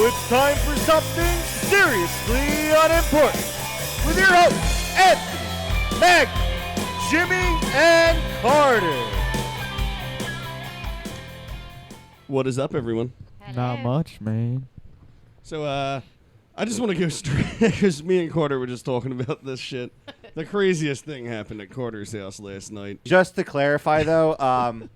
it's time for something seriously unimportant with your hosts, Anthony, Meg, Jimmy, and Carter. What is up, everyone? Not much, man. So, I just want to go straight, because me and Carter were just talking about this shit. The craziest thing happened at Carter's house last night. Just to clarify, though,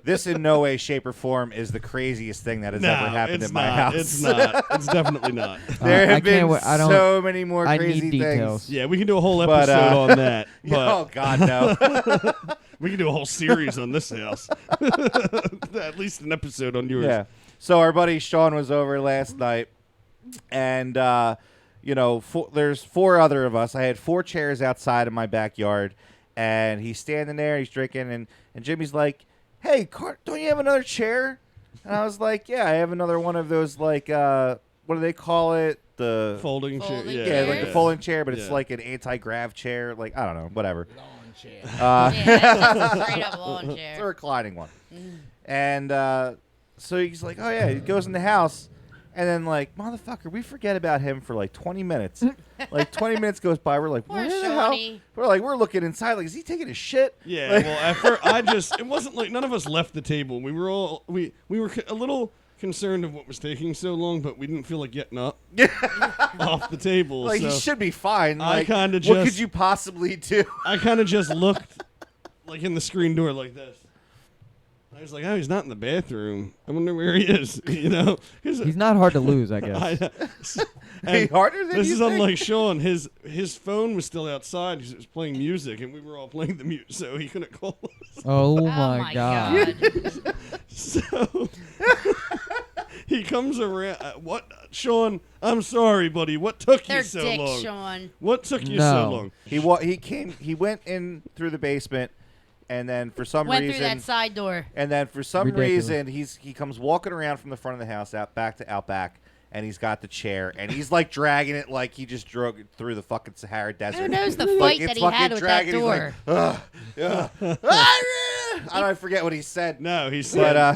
this in no way, shape, or form is the craziest thing that has ever happened at my house. It's not. It's definitely not. There have been so many more crazy need details. things. Yeah, we can do a whole episode on that. But Oh, God, no. we can do a whole series on this house. At least an episode on yours. Yeah. So our buddy Sean was over last night, and, there's four other of us. I had 4 chairs outside of my backyard, and he's standing there, he's drinking, and Jimmy's like, hey, don't you have another chair? And I was like, yeah, I have another one of those, like, what do they call it? The folding chair. Yeah, like the folding chair, but it's like an anti-grav chair. Like, I don't know, whatever. Lawn chair. Straight up lawn chair. It's a reclining one. And so he's like, oh, yeah, he goes in the house. And then, like, motherfucker, we forget about him for, like, 20 minutes. Like, 20 minutes goes by. We're like, where the hell? We're looking inside. Like, is he taking a shit? Yeah, like, well, at first, it wasn't like none of us left the table. We were all, we were a little concerned of what was taking so long, but we didn't feel like getting up off the table. Like, so he should be fine. Like, I kind of what could you possibly do? I kind of just looked, like, in the screen door like this. I was like, oh, he's not in the bathroom. I wonder where he is, you know? He's not hard to lose, I guess. Harder than this you is think? unlike Sean. His phone was still outside because it was playing music, and we were all playing the music, so he couldn't call us. Oh, my God. So he comes around. What, Sean? I'm sorry, buddy. What took you so long? Sean. What took you so long? He went in through the basement. And then for some reason, through that side door. And then for some reason, he comes walking around from the front of the house out back, and he's got the chair, and he's like dragging it like he just drove it through the fucking Sahara Desert. Who knows the fight that he had with that door? I forget what he said. No, he said,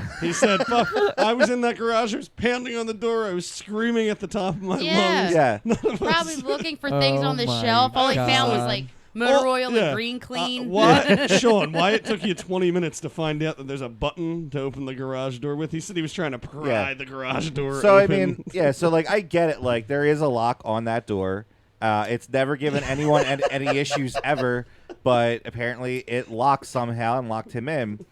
fuck, I was in that garage, I was pounding on the door, I was screaming at the top of my lungs. Yeah. Probably looking for things on the shelf. All he found was like motor oil and green clean. Sean, why it took you 20 minutes to find out that there's a button to open the garage door with? He said he was trying to pry the garage door so, open. I mean, so, like, I get it. Like, there is a lock on that door. It's never given anyone any issues ever, but apparently it locked somehow and locked him in.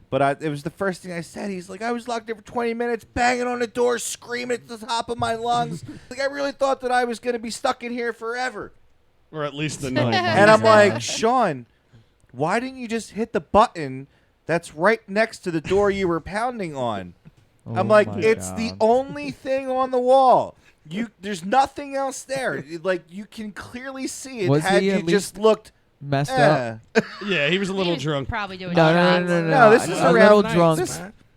But it was the first thing I said. He's like, I was locked there for 20 minutes, banging on the door, screaming at the top of my lungs. Like, I really thought that I was going to be stuck in here forever. Or at least the night. And I'm like, Sean, why didn't you just hit the button that's right next to the door you were pounding on? I'm like, it's the only thing on the wall. There's nothing else there. Like, you can clearly see it had you just looked messed up. Yeah, he was a little drunk. Probably doing No, this is around little drunk.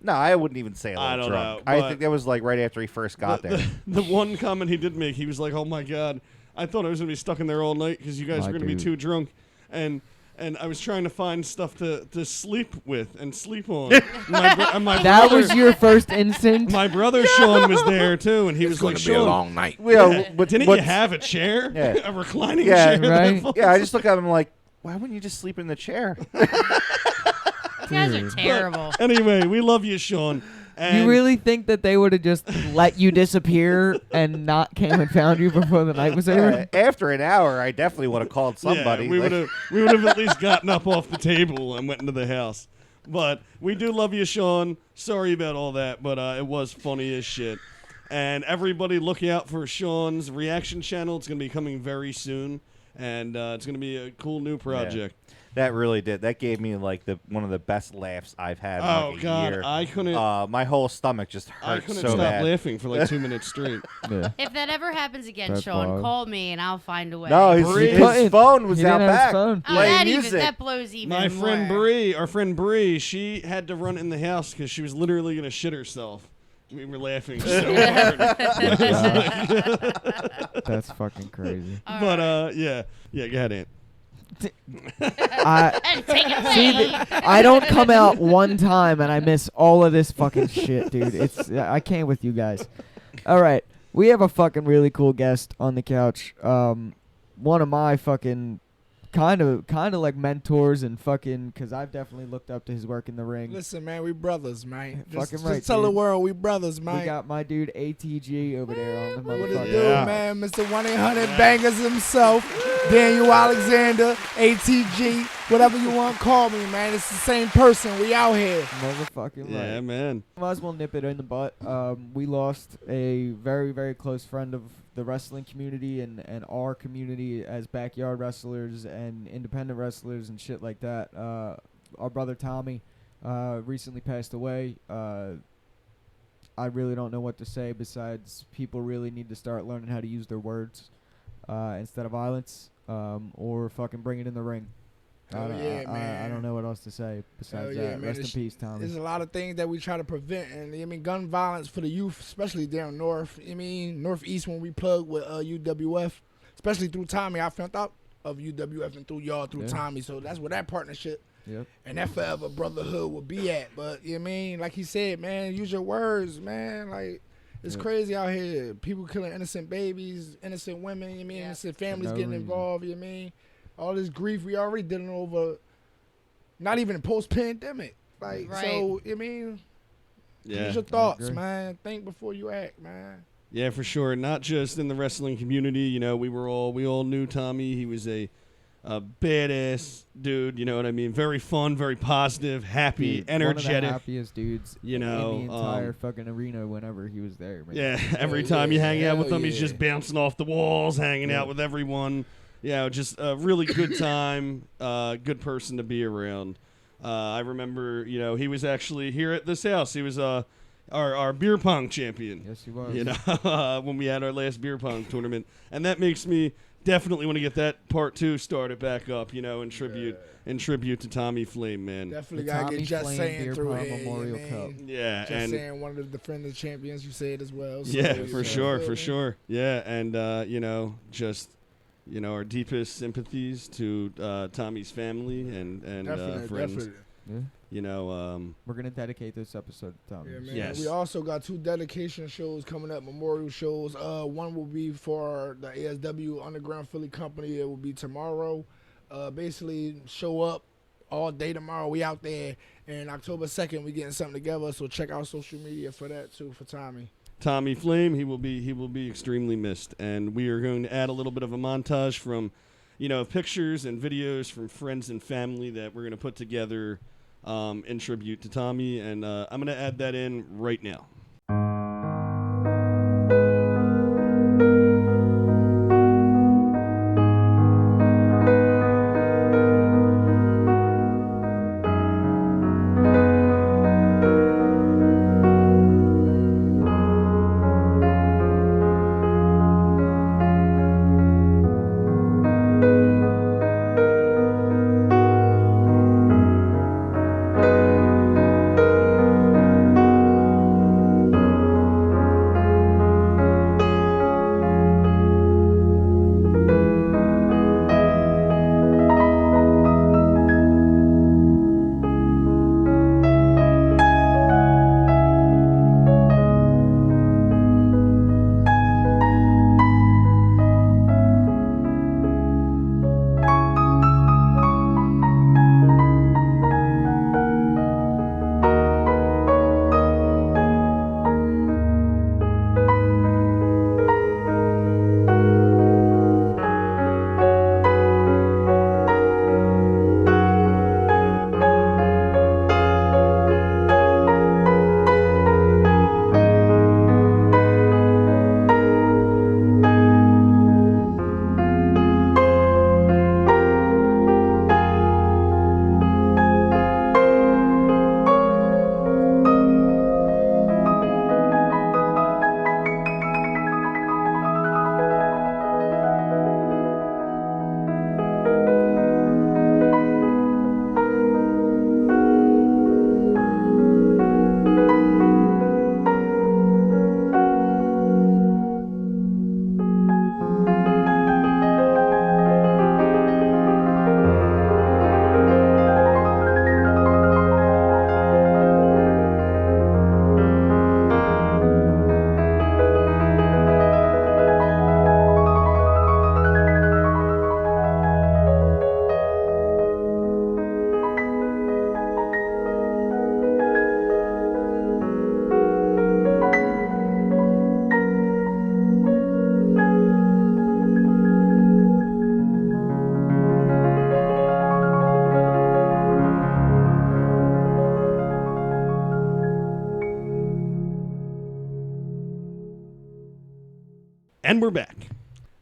No, I wouldn't even say a little drunk. I think that was like right after he first got there. The one comment he did make, he was like, oh my God, I thought I was going to be stuck in there all night because you guys were going to be too drunk. And I was trying to find stuff to sleep with and sleep on. That was your first instinct? My brother Sean was there too, and he was like, Sean, be a long night. But didn't you have a chair? Yeah. A reclining chair? Right? Yeah, I just look at him like, why wouldn't you just sleep in the chair? These guys are terrible. But anyway, we love you, Sean. And you really think that they would have just let you disappear and not came and found you before the night was over? After an hour, I definitely would have called somebody. Yeah, we would have at least gotten up off the table and went into the house. But we do love you, Sean. Sorry about all that, but it was funny as shit. And everybody look out for Sean's reaction channel. It's going to be coming very soon, and it's going to be a cool new project. Yeah. That really did. That gave me like one of the best laughs I've had in like a year. I couldn't. My whole stomach just hurt so bad. I couldn't stop laughing for like 2 minutes straight. Yeah. If that ever happens again, Sean, call me and I'll find a way. No, his phone was out back. Playing music. That blows even more. My friend Bree, our friend Bree, she had to run in the house because she was literally going to shit herself. We were laughing so hard. That's fucking crazy. But yeah, go ahead, Ant. I don't come out one time and I miss all of this fucking shit, dude. I can't with you guys. All right. We have a fucking really cool guest on the couch. One of my fucking kind of like mentors and fucking, because I've definitely looked up to his work in the ring. Listen, man, we brothers, man. Fucking right, just tell the dude. world we brothers, man. We got my dude ATG over there on the What motherfucker. it do, man? Mr. 1-800 Bangers himself, Daniel Alexander, ATG, whatever you want to call me, man. It's the same person. We out here. Motherfucking Yeah, right. man. Might as well nip it in the butt. We lost a very, very close friend of the wrestling community and our community as backyard wrestlers and independent wrestlers and shit like that. Our brother Tommy recently passed away. I really don't know what to say besides people really need to start learning how to use their words instead of violence or fucking bring it in the ring. Hell yeah, man. I don't know what else to say besides Hell yeah, that. man. Rest in peace, Tommy. There's a lot of things that we try to prevent, and I mean, gun violence for the youth, especially down north. I mean, northeast when we plug with UWF, especially through Tommy. I found out of UWF and through y'all through Tommy, so that's where that partnership and that forever brotherhood will be at. But you know what I mean, like he said, man, use your words, man. Like it's crazy out here. People killing innocent babies, innocent women. You know what I mean, innocent families getting involved. You know what I mean. All this grief we already dealing over, not even post-pandemic. Like, so, I mean, use your thoughts, man. Think before you act, man. Yeah, for sure. Not just in the wrestling community. You know, we all knew Tommy. He was a badass dude. You know what I mean? Very fun, very positive, happy, energetic. One of the happiest dudes you know, in the entire fucking arena whenever he was there. Man. Yeah, every time you hang out with him, he's just bouncing off the walls, hanging out with everyone. Yeah, just a really good time, good person to be around. I remember, you know, he was actually here at this house. He was our beer pong champion. Yes, he was. You know, when we had our last beer pong tournament. And that makes me definitely want to get that part 2 started back up, you know, in tribute to Tommy Flame, man. Definitely The got to Tommy get Just Flame Saying Beer through Pong here. Memorial you know Cup. what I mean? Yeah, Just and Saying, one of the defending champions, you said as well. So, yeah, for sure. Yeah, and you know, just you know, our deepest sympathies to Tommy's family and friends. Definitely. Yeah. You know, We're going to dedicate this episode to Tommy. Yeah, man. Yes. We also got 2 dedication shows coming up, memorial shows. One will be for the ASW Underground Philly Company. It will be tomorrow. Basically, show up all day tomorrow. We out there. And October 2nd, we getting something together. So check out social media for that, too, for Tommy. Tommy Flame, he will be extremely missed, and we are going to add a little bit of a montage from, you know, pictures and videos from friends and family that we're going to put together in tribute to Tommy, and I'm going to add that in right now.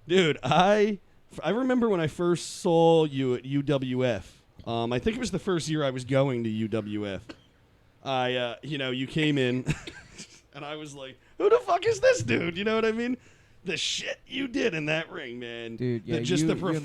Dude, I remember when I first saw you at UWF. I think it was the first year I was going to UWF. You came in, and I was like, who the fuck is this dude? You know what I mean? The shit you did in that ring, man. Dude, yeah, just you the immediately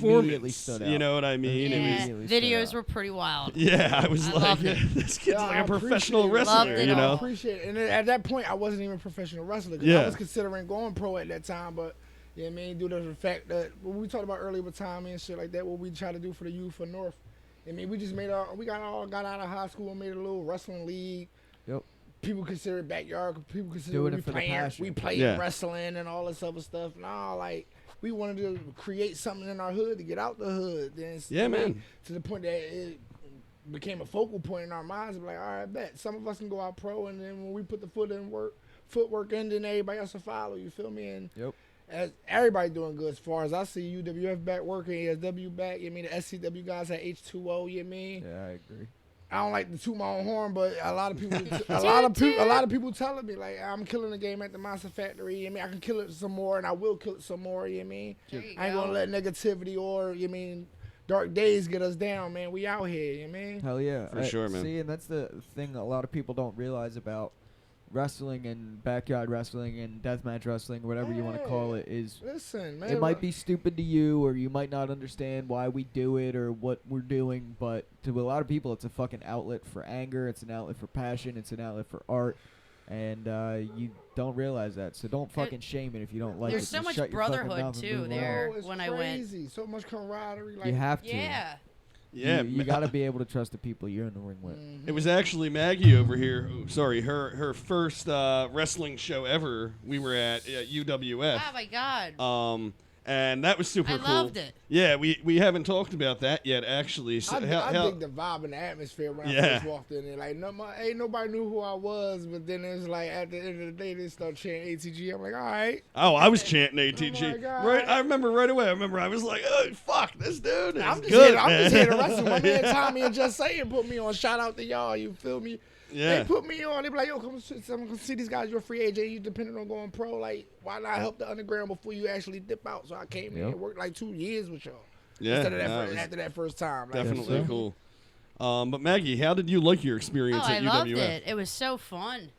performance. stood out. You know what I mean? Yeah, immediately stood videos out. were pretty wild. I was I like, loved it. this kid's Yeah, like I a professional appreciate it. Loved wrestler, it you all. I know? appreciate it. And at that point, I wasn't even a professional wrestler. 'Cause Yeah. I was considering going pro at that time, but you know what I mean, due to the fact that what we talked about earlier with Tommy and shit like that, what we try to do for the youth for North. I mean, we just got out of high school and made a little wrestling league. Yep. People consider it backyard. People consider Doing we it for the playing, passion. we playing Yeah. wrestling and all this other stuff. No, like we wanted to create something in our hood to get out the hood. Then Yeah, man. To the point that it became a focal point in our minds. Like, all right, bet some of us can go out pro, and then when we put the footwork in, then everybody else will follow. You feel me? And Yep. as everybody doing good as far as I see UWF back working, ASW back. You know what I mean the SCW guys at H2O. You know what I mean? Yeah, I agree. I don't like to toot my own horn, but a lot of people, a lot of people telling me like I'm killing the game at the Monster Factory. I mean, I can kill it some more, and I will kill it some more. You know what I mean? There you I ain't go. gonna let negativity or you know what I mean dark days get us down, man. We out here. You know what I mean? Hell yeah. For sure, man. See, and that's the thing a lot of people don't realize about wrestling and backyard wrestling and deathmatch wrestling, whatever you want to call it, is Listen, man. it might be stupid to you, or you might not understand why we do it or what we're doing, but to a lot of people, it's a fucking outlet for anger, it's an outlet for passion, it's an outlet for art, and you don't realize that. So don't fucking shame it if you don't like There's it. so Just much shut your fucking brotherhood, mouth and too, move on. there. Oh, it's when I went. crazy. So much camaraderie. Like, You have to. Yeah. Yeah, You got to be able to trust the people you're in the ring with. It was actually Maggie over here. Oh, sorry, her first wrestling show ever. We were at UWF. Oh my God. And that was super I cool. loved it. Yeah, we haven't talked about that yet, actually. So I how- dig the vibe and the atmosphere when I Yeah. first walked in there. Like, ain't nobody knew who I was, but then it's like at the end of the day, they start chanting ATG. I'm like, all right. Oh, I was chanting ATG. Oh my God. Right, I remember right away. I was like, "Oh, fuck, this dude is I'm just good, here. I'm man." just here to wrestle. My man Tommy and Just Saying put me on. Shout out to y'all. You feel me? Yeah. They put me on. They be like, yo, come see these guys. You're a free agent. You depending on going pro. Like, why not help the underground before you actually dip out? So I came in and worked like 2 years with y'all. Yeah, Instead of that no, it was after that first time. Like, definitely Yes, sir. cool. But Maggie, how did you like your experience Oh, I at loved UWF? it. It was so fun.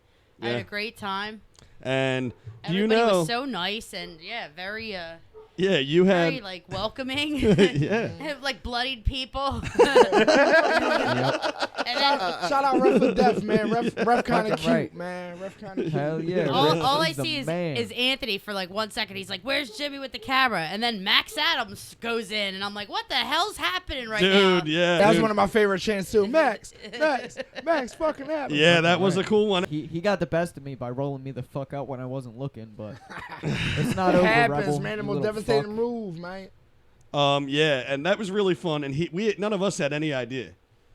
I had Yeah. a great time. And do you Everybody know? was so nice and very yeah, you had. very like welcoming. Yeah. Like bloodied people. Yep. And then Shout out Ref for Death, man. Ref kind of Fucking cute, right. man. Ref kind of cute. Hell yeah. all, Riff all I is the see man. is Anthony for like 1 second. He's like, "Where's Jimmy with the camera?" And then Max Adams goes in, and I'm like, "What the hell's happening right now?" Dude, yeah. That was dude. one of my favorite chants too. Max, fucking Adams. Yeah, that was a Right. cool one. He got the best of me by rolling me the fuck out when I wasn't looking, but it's not It over, happens, Rebel. man. The you most little devastating fuck. move, man. Yeah, and that was really fun. And we none of us had any idea.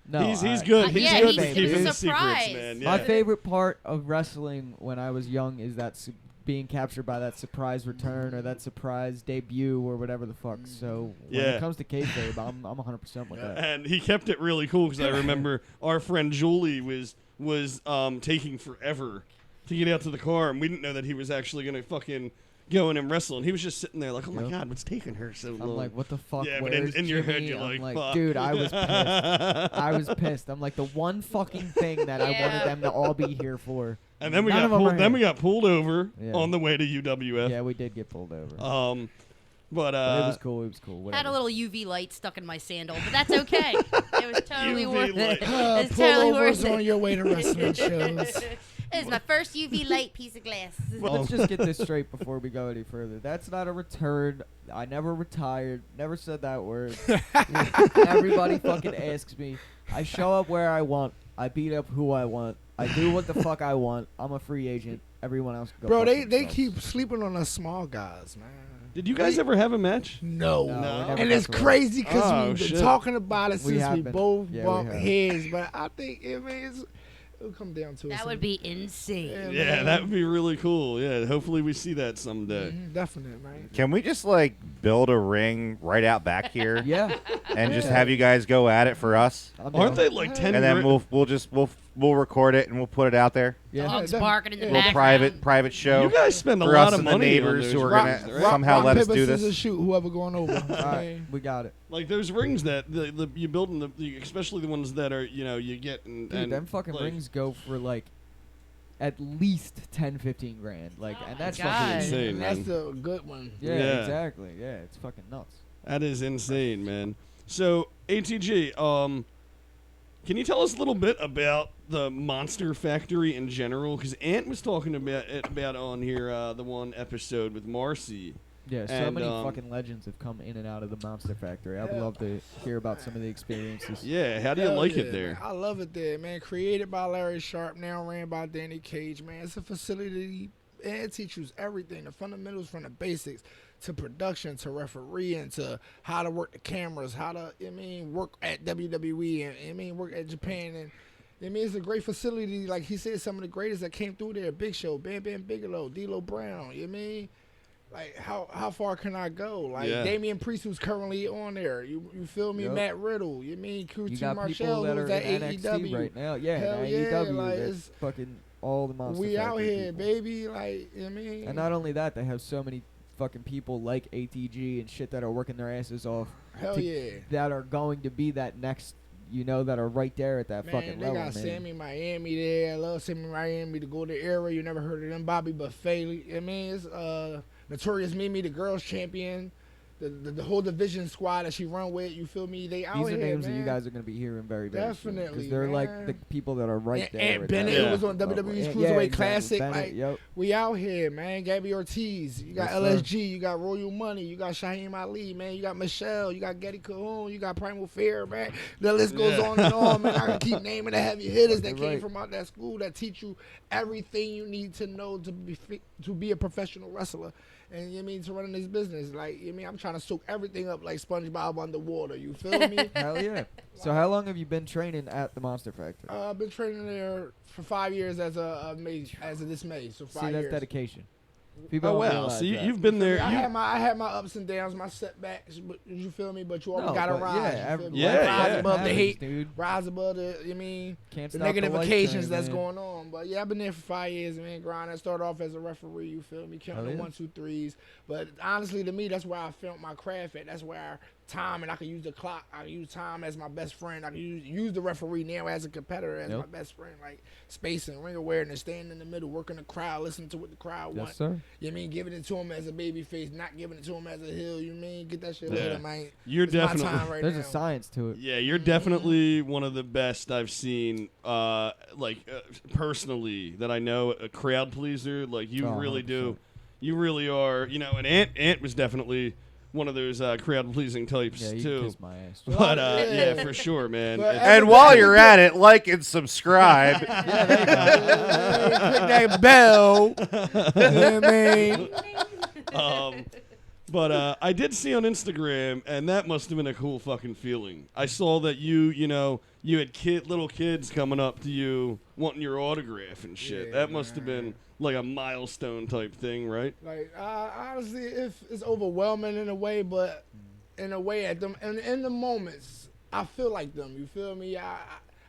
No, he's I- good. He's yeah, good he's- at it was keeping a the secrets, surprise. man. My Yeah. favorite part of wrestling when I was young is that being captured by that surprise return or that surprise debut or whatever the fuck. So when Yeah. it comes to kayfabe, I'm 100% with that. And he kept it really cool because I remember our friend Julie was taking forever to get out to the car, and we didn't know that he was actually gonna fucking go in and wrestle, and he was just sitting there like, "Oh my Yep. god, what's taking her so long?" I'm like, what the fuck? Yeah, but Where's in your head, Jimmy? you're I'm like, "Fuck." dude, I was pissed. I was pissed. I'm like, the one fucking thing that I Yeah. wanted them to all be here for. And then we None got of 'em pulled. are Then here. we got pulled over Yeah. on the way to UWF. Yeah, we did get pulled over. But But it was cool. It was cool. Had Whatever. a little UV light stuck in my sandal, but that's okay. It was totally UV worth light. it. It's Pull totally overs worth on it. your way to wrestling shows. It's my first UV light piece of glass. Let's just get this straight before we go any further. That's not a return. I never retired. Never said that word. Everybody fucking asks me. I show up where I want. I beat up who I want. I do what the fuck I want. I'm a free agent. Everyone else can go Bro, fuck they themselves. keep sleeping on us small guys, man. did you guys ever have a match? No. No, we No. never And got it's to that. crazy because Oh, we've been shit. talking about it We since have we been. both Yeah, we bumped have. heads, but I think it'll come down to it. That would be insane. Yeah. Yeah, that would be really cool. Yeah, hopefully we see that someday. Definite, man. Can we just like build a ring right out back here Yeah. and just Yeah. have you guys go at it for us? I'm Aren't down. they like 10? And then we'll we'll record it and we'll put it out there. Yeah. Dogs Yeah, barking in the yeah. Little background. private show. You guys spend a for lot us of and the money neighbors on who those are rings, gonna right? somehow let us paper, do scissors, this. shoot. Whoever going over. All right, we got it. Like those rings that you build in especially the ones that are you get and Dude, them fucking like, rings go for like at least 10-15 grand. Like, Oh and my that's God. fucking insane, That's man. the good one. Yeah, Yeah. exactly. Yeah, it's fucking nuts. That is insane, man. So ATG, can you tell us a little bit about the Monster Factory in general? Because Ant was talking about on here the one episode with Marcy. Yeah, so And, many fucking legends have come in and out of the Monster Factory. I would Yeah. love to hear about some of the experiences. Yeah, how do you Hell like yeah, it there? man. I love it there, man. Created by Larry Sharp, now ran by Danny Cage, man. It's a facility, and it teaches everything, the fundamentals from the basics to production to refereeing to how to work the cameras, how to, work at WWE and, work at Japan. And, it's a great facility. Like he said, some of the greatest that came through there, Big Show, Bam Bam Bigelow, D'Lo Brown, Like, how far can I go? Like, Yeah. Damian Priest, who's currently on there. You feel me? Yep. Matt Riddle. QT You got Marshall, people that who's are at in NXT AEW. right now. Yeah, Hell in yeah, AEW. like, That's it's- fucking all the Monster We out Factory here, people. baby. Like, And not only that, they have so many fucking people like ATG and shit that are working their asses off hell to- yeah. that are going to be that next, that are right there at that Man, fucking they level, got man. Sammy Miami there. I love Sammy Miami, the Golden Era. You never heard of them. Bobby Buffet. It's Notorious Mimi, the girls champion. The whole division squad that she run with. You feel me? They out These here, are names man. that you guys are going to be hearing very, very soon. Definitely, Because they're like man. the people that are right there. Ant at Bennett, that who was on level. WWE's Yeah, Cruiserweight exactly. Classic. Bennett, Like, yep. we out here, man. Gabby Ortiz. You got Yes, sir. LSG. You got Royal Money. You got Shaheem Ali, man. You got Michelle. You got Getty Cahoon. You got Primal Fear, man. The list goes on and on, man. I can keep naming the heavy hitters that Fucking came right. from out that school that teach you everything you need to know to be a professional wrestler. And to run this business. Like, I'm trying to soak everything up like SpongeBob underwater. You feel me? Hell yeah. So how long have you been training at the Monster Factory? I've been training there for 5 years as of this May. So 5 See, that's years. dedication. People Oh don't wow! realize So that. you've been there. I had my ups and downs, my setbacks. But you feel me? But you always No, gotta but rise. yeah, you feel me? yeah, Like, yeah. rise above the Happens, hate, dude. rise above the Can't the stop negative life occasions train, that's man. going on. But yeah, I've been there for 5 years, man. Grind. I started off as a referee. You feel me? Counting Hell the yeah. 1, 2, 3s. But honestly, to me, that's where I felt my craft at. That's where time, and I can use the clock. I can use time as my best friend. I can use the referee now as a competitor, as Yep. my best friend. Like space and ring awareness, staying in the middle, working the crowd, listening to what the crowd Yes, wants. sir. Giving it to him as a baby face, not giving it to him as a heel. Get that shit Yeah. later, man. You're It's my definitely. time right There's now. a science to it. Yeah, you're definitely one of the best I've seen. Personally, that I know, a crowd pleaser. Like you Oh, really 100%. do. You really are. And Ant was definitely one of those crowd pleasing types Yeah, you too. can kiss my ass. But Yeah. yeah, for sure, man. But It's- And while you're at it, like and subscribe. Click that bell. You know what I mean? But I did see on Instagram, and that must have been a cool fucking feeling. I saw that you had little kids coming up to you wanting your autograph and shit. Yeah, That must have been like a milestone type thing, right? Like honestly, it's overwhelming in a way, but in a way at them and in the moments, I feel like them. You feel me?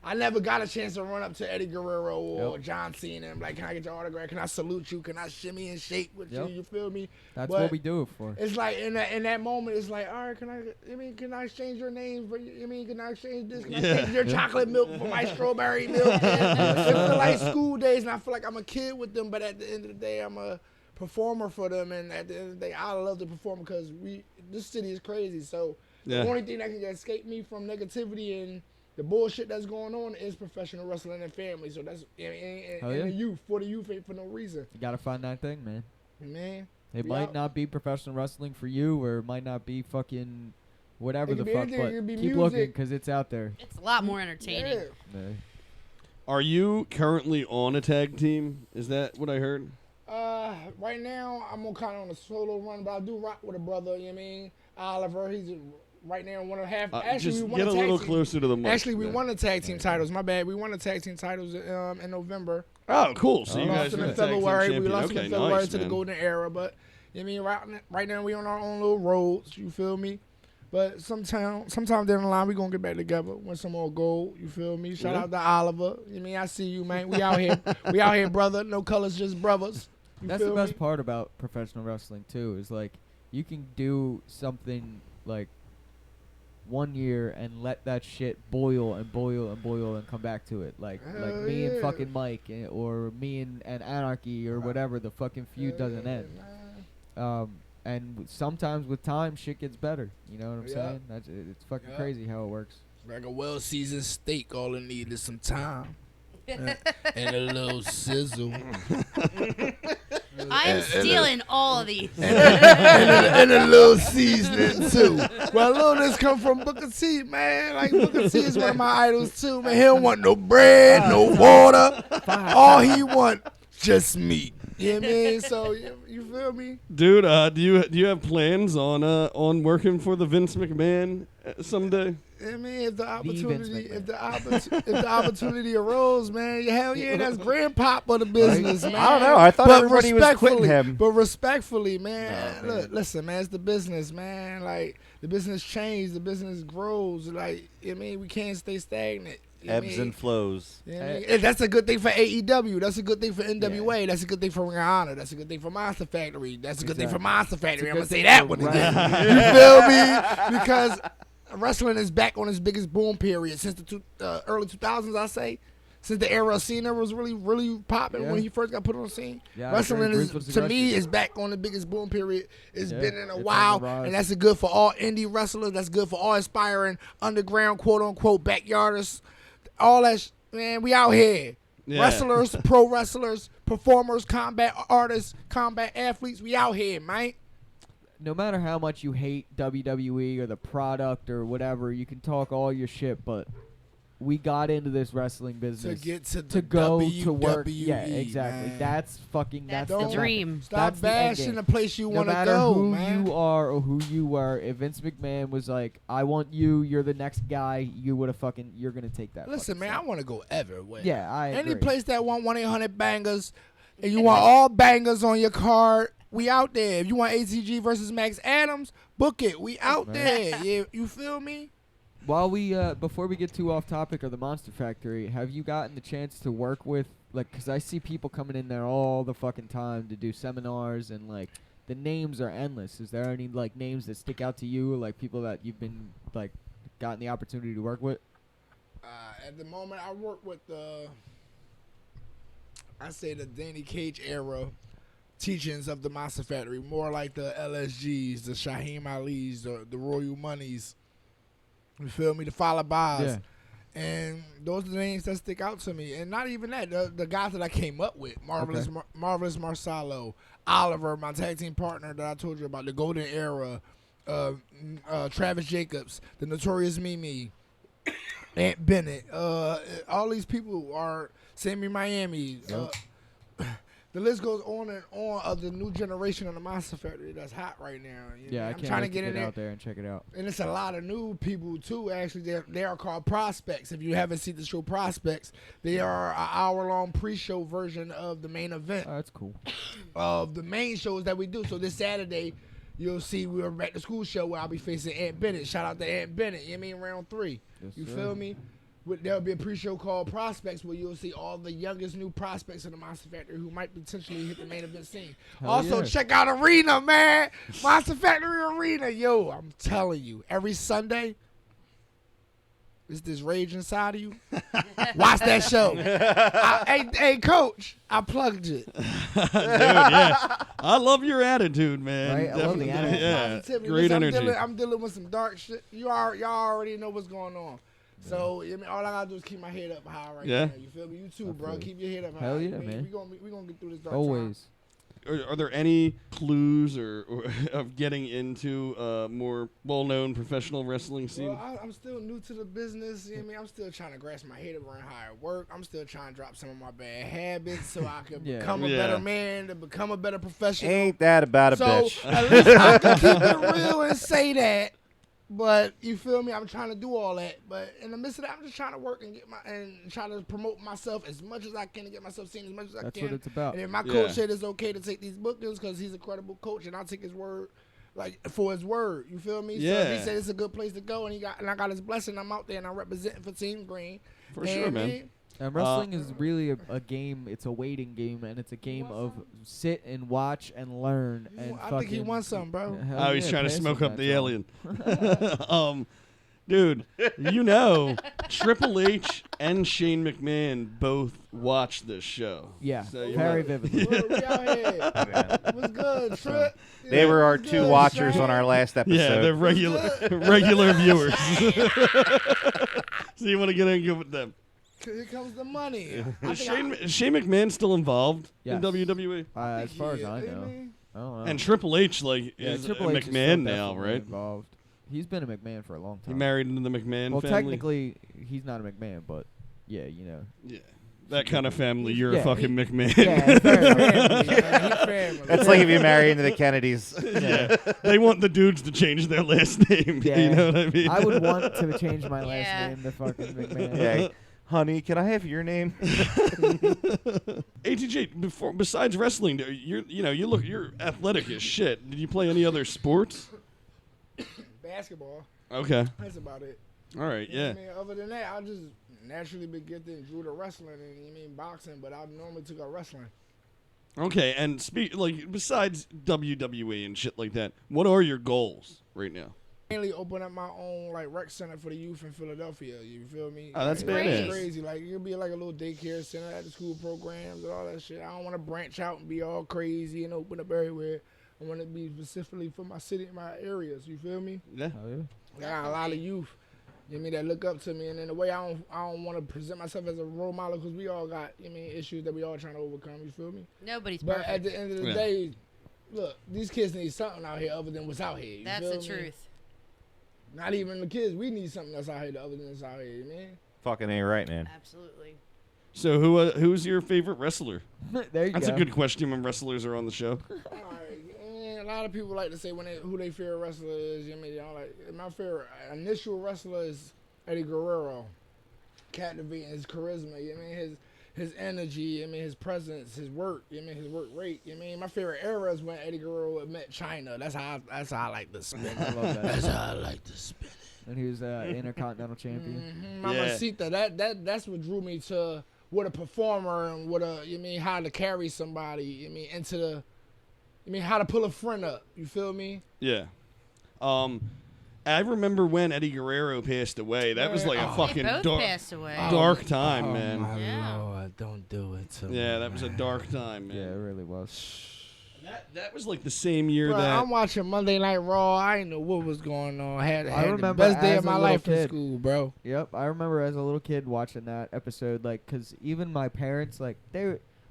I never got a chance to run up to Eddie Guerrero or Yep. John Cena and like, can I get your autograph? Can I salute you? Can I shimmy and shake with Yep. you? You feel me? That's But what we do it for. It's like in that moment, it's like, all right, can I exchange your name for can I exchange this? Can I Yeah. exchange your chocolate milk for my strawberry milk? It feel like school days, and I feel like I'm a kid with them, but at the end of the day, I'm a performer for them, and at the end of the day, I love to perform because this city is crazy. So Yeah. the only thing that can escape me from negativity and the bullshit that's going on is professional wrestling and family. So that's and Hell yeah. the youth for the youth ain't for no reason, You gotta find that thing, man. man. It We might out. not be professional wrestling for you, or it might not be fucking whatever It the could be fuck, anything, it could but be keep music. looking because it's out there. It's a lot more entertaining. Yeah. Yeah. Are you currently on a tag team? Is that what I heard? Right now I'm kind of on a solo run, but I do rock with a brother. You know what I mean? Oliver, he's right now one and a half. Actually, Just we won get a tag little team. closer to the mic. Actually, we Yeah. won the tag team titles. My bad. We won the tag team titles in November. Oh, cool. So Oh. you We guys lost are them the in tag team February. We champion. lost them Okay, in February nice, to the man. Golden Era, but you know what I mean, right now we on our own little roads. You feel me? But sometime down the line, we gonna get back together, win some more gold. You feel me? Shout out to Oliver. You mean I see you, man. We out here, brother. No colors, just brothers. You That's the feel best me? part about professional wrestling too. Is like you can do something like 1 year and let that shit boil and boil and boil and come back to it. Like Hell me and yeah. fucking Mike or me and Anarchy or whatever. The fucking feud doesn't end. And sometimes with time, shit gets better. You know what I'm Yeah. saying? It's fucking Yeah. crazy how it works. Like a well-seasoned steak, all it needs is some time and a little sizzle. I'm stealing all of these. and a little seasoning too. Well, a little of this come from Booker T, man. Like Booker T is one of my idols too, man. He don't want no bread, no water. All he want, just meat. You know what I mean? So you feel me? Dude, do you have plans on working for the Vince McMahon someday? I mean, if the Vince opportunity, McMahon. if the opportunity arose, man, hell yeah, that's grandpop of the business, man. I don't know. I thought everybody was quitting him. But respectfully, man, Nah, look, listen, man, it's the business, man. Like the business changes, the business grows. Like I mean, we can't stay stagnant. You know what I Ebbs mean? and flows. You know what I mean? And that's a good thing for AEW. That's a good thing for NWA. That's a good thing for Ring of Honor. That's a good thing for Monster Factory. That's a good thing for Monster Factory. I'm gonna say that one again. You feel me? Because wrestling is back on its biggest boom period since the early 2000s. I say, since the era of Cena was really popping Yeah. when he first got put on the scene. Yeah, Wrestling is, Ruthless to me, aggression. is back on the biggest boom period. It's Yeah, been in a it's on the while, rise. and that's good for all indie wrestlers. That's good for all aspiring underground, quote unquote, backyarders. All that, man, we out here. Yeah. Wrestlers, pro wrestlers, performers, combat artists, combat athletes, we out here, man. No matter how much you hate WWE or the product or whatever, you can talk all your shit, but we got into this wrestling To business get to to the go WWE, to work. Yeah, exactly. man. That's That's the the dream. Stop That's the end bashing game. the place you No want to matter go, who man. you are or who you were, if Vince McMahon was like, "I want you, you're the next guy," you're gonna take that. Listen, fucking man, I step. want to go everywhere. Yeah, I Any agree. place that want 1-800 bangers, and you want all bangers on your card, we out there. If you want ATG versus Max Adams, book it. We out Man. there. Yeah, you feel me? While we before we get too off topic of the Monster Factory, have you gotten the chance to work with because I see people coming in there all the fucking time to do seminars and like the names are endless. Is there any like names that stick out to you, like people that you've been like gotten the opportunity to work with? At the moment, I work with I say the Danny Cage era teachings of the Monster Factory, more like the LSGs, the Shaheem Ali's, the Royal Monies. You feel me? The Fala Bas. Yeah. And those are the names that stick out to me. And not even that, the guys that I came up with, Marvelous Marvelous Marcelo, Oliver, my tag team partner that I told you about, the Golden Era, Travis Jacobs, the Notorious Mimi, Aunt Bennett. All these people are Sammy Miami. Yep. The list goes on and on of the new generation of the Monster Factory that's hot right now. You Yeah, know, I I'm can't trying wait to get in there. out there and check it out. And it's a lot of new people too. Actually, they are called prospects. If you haven't seen the show Prospects, they are an hour-long pre-show version of the main event Oh, that's cool. of the main shows that we do. So this Saturday, you'll see we're back to school show where I'll be facing Aunt Bennett. Shout out to Aunt Bennett. You know what I mean? Round 3. Yes, You sir. feel me? There'll be a pre-show called Prospects where you'll see all the youngest new prospects in the Monster Factory who might potentially hit the main event scene. Hell Also, yeah. check out Arena, man. Monster Factory Arena. Yo, I'm telling you, every Sunday, is this rage inside of you? Watch that show. Hey, Coach, I plugged it. Dude, yeah. I love your attitude, man. Right? I love the Definitely. attitude. Yeah. Positivity. Great Listen, energy. I'm dealing with some dark shit. Y'all already know what's going on. So I mean, all I gotta do is keep my head up high right Yeah. now. You feel me? You too, bro. feel you. Keep your head up high. Hell You yeah, know what I man. mean? We gonna get through this dark time. Always. Are there any clues or of getting into more well-known professional wrestling scene? Well, I'm still new to the business. You know what I mean? I'm still trying to grasp my head around how it work. I'm still trying to drop some of my bad habits so I can Yeah. become a Yeah. better man, to become a better professional. Ain't that about a So bitch? at least I can keep it real and say that. But you feel me? I'm trying to do all that. But in the midst of that, I'm just trying to work and try to promote myself as much as I can to get myself seen as much as I That's can. what it's about. And if my Yeah. coach said it's okay to take these bookings because he's a credible coach and I'll take his word, like for his word. You feel me? So Yeah. if he said it's a good place to go, and I got his blessing, I'm out there and I'm representing for Team Green. For sure, man. Man. And wrestling is really a game. It's a waiting game, and it's a game of sit and watch and learn. And I think he won something, bro. Hell He's yeah, trying to pass smoke him up that the joint. alien. Dude, Triple H and Shane McMahon both watched this show. Yeah, So you very might- vividly. Look, we out here. What's good, Trip? They were our What's two good, watchers Shane? on our last episode. Yeah, they're regular viewers. So you want to get in good with them. Here comes the money. Is Shane McMahon still involved in Yes. WWE? As far as I Yeah, know, man. I don't know. And Triple H, like, yeah, is Triple a H is still McMahon now, definitely right? Involved. He's been a McMahon for a long He time. married into the McMahon well, family. technically, he's not a McMahon, but yeah, you know. Yeah. That kind of family, you're Yeah, a fucking McMahon. Yeah, fair enough. Family. That's like if you marry into the Kennedys. Yeah. They want the dudes to change their last name. Yeah. You know what I mean? I would want to change my last Yeah. name to fucking McMahon. Yeah. Honey, can I have your name? ATG, besides wrestling, you're athletic as shit. Did you play any other sports? Basketball. Okay. That's about it. All right. Yeah. I mean, other than that, I just naturally been gifted and drew to wrestling and boxing, but I normally took up wrestling. Okay. And besides WWE and shit like that, what are your goals right now? Mainly open up my own like rec center for the youth in Philadelphia. You feel me? Oh, that's Like, badass. it's crazy. Like it could be like a little daycare center at the school programs and all that shit. I don't want to branch out and be all crazy and open up everywhere. I want to be specifically for my city and my areas. You feel me? Yeah. Oh, yeah. I got a lot of youth. You know what I mean, that look up to me, and in a way, I don't want to present myself as a role model because we all got, you know what I mean, issues that we all trying to overcome. You feel me? Nobody's But perfect. at the end of the Yeah. day, look, these kids need something out here other than what's out here. You That's feel the me? truth. Not even the kids. We need something that's out here other than what's out here, man. Fucking ain't right, man. Absolutely. So who's your favorite wrestler? There you That's go. a good question when wrestlers are on the show. All right, and a lot of people like to say who their favorite wrestler is. You know what I mean? They don't like my favorite initial wrestler is Eddie Guerrero. Captivating his charisma. You know what I mean? His energy, you know what I mean, his presence, his work, you know what I mean, his work rate. You know what I mean? My favorite era is when Eddie Guerrero met China. That's how I like to spin I it. love that. That's how I like to spin it. And he was Intercontinental Champion. Mamacita, that's what drew me to what a performer and what a, you mean, how to carry somebody, you mean, into the, you mean, how to pull a friend up. You feel me? Yeah. I remember when Eddie Guerrero passed away. That was like a Oh. fucking They both dark, passed away. dark time, man. My Yeah. Lord, don't do it to me. Yeah, that was a dark time, Yeah, it man. really was. That was like the same year Bro, that. I'm watching Monday Night Raw. I didn't know what was going on. Had the remember best day as of a my little life in kid. school, bro. Yep, I remember as a little kid watching that episode, like, cause even my parents, like,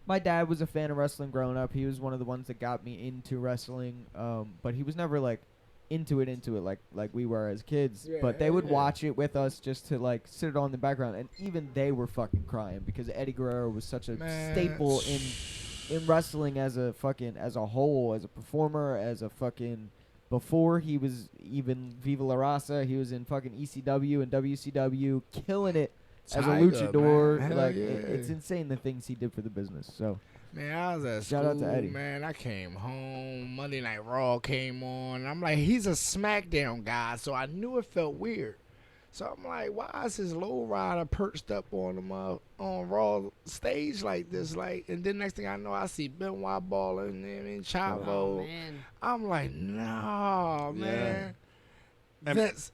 my dad was a fan of wrestling growing up. He was one of the ones that got me into wrestling. But he was never like into it like we were as kids. Yeah, but they would yeah. watch it with us just to like sit it on the background, and even they were fucking crying because Eddie Guerrero was such a Man. staple in wrestling as a whole, as a performer, as a fucking. Before he was even Viva La Raza, he was in fucking ECW and WCW, killing it as a Tiger, luchador. man. Hell Like yeah. it's insane the things he did for the business. So Man, I was at Shout school, out to Eddie. man. I came home. Monday Night Raw came on. And I'm like, he's a SmackDown guy, so I knew it felt weird. So I'm like, why is his low rider perched up on the on Raw stage like this? Like, and then next thing I know, I see Benoit balling and Chavo. Oh, man. I'm like, no, man. And- Vince,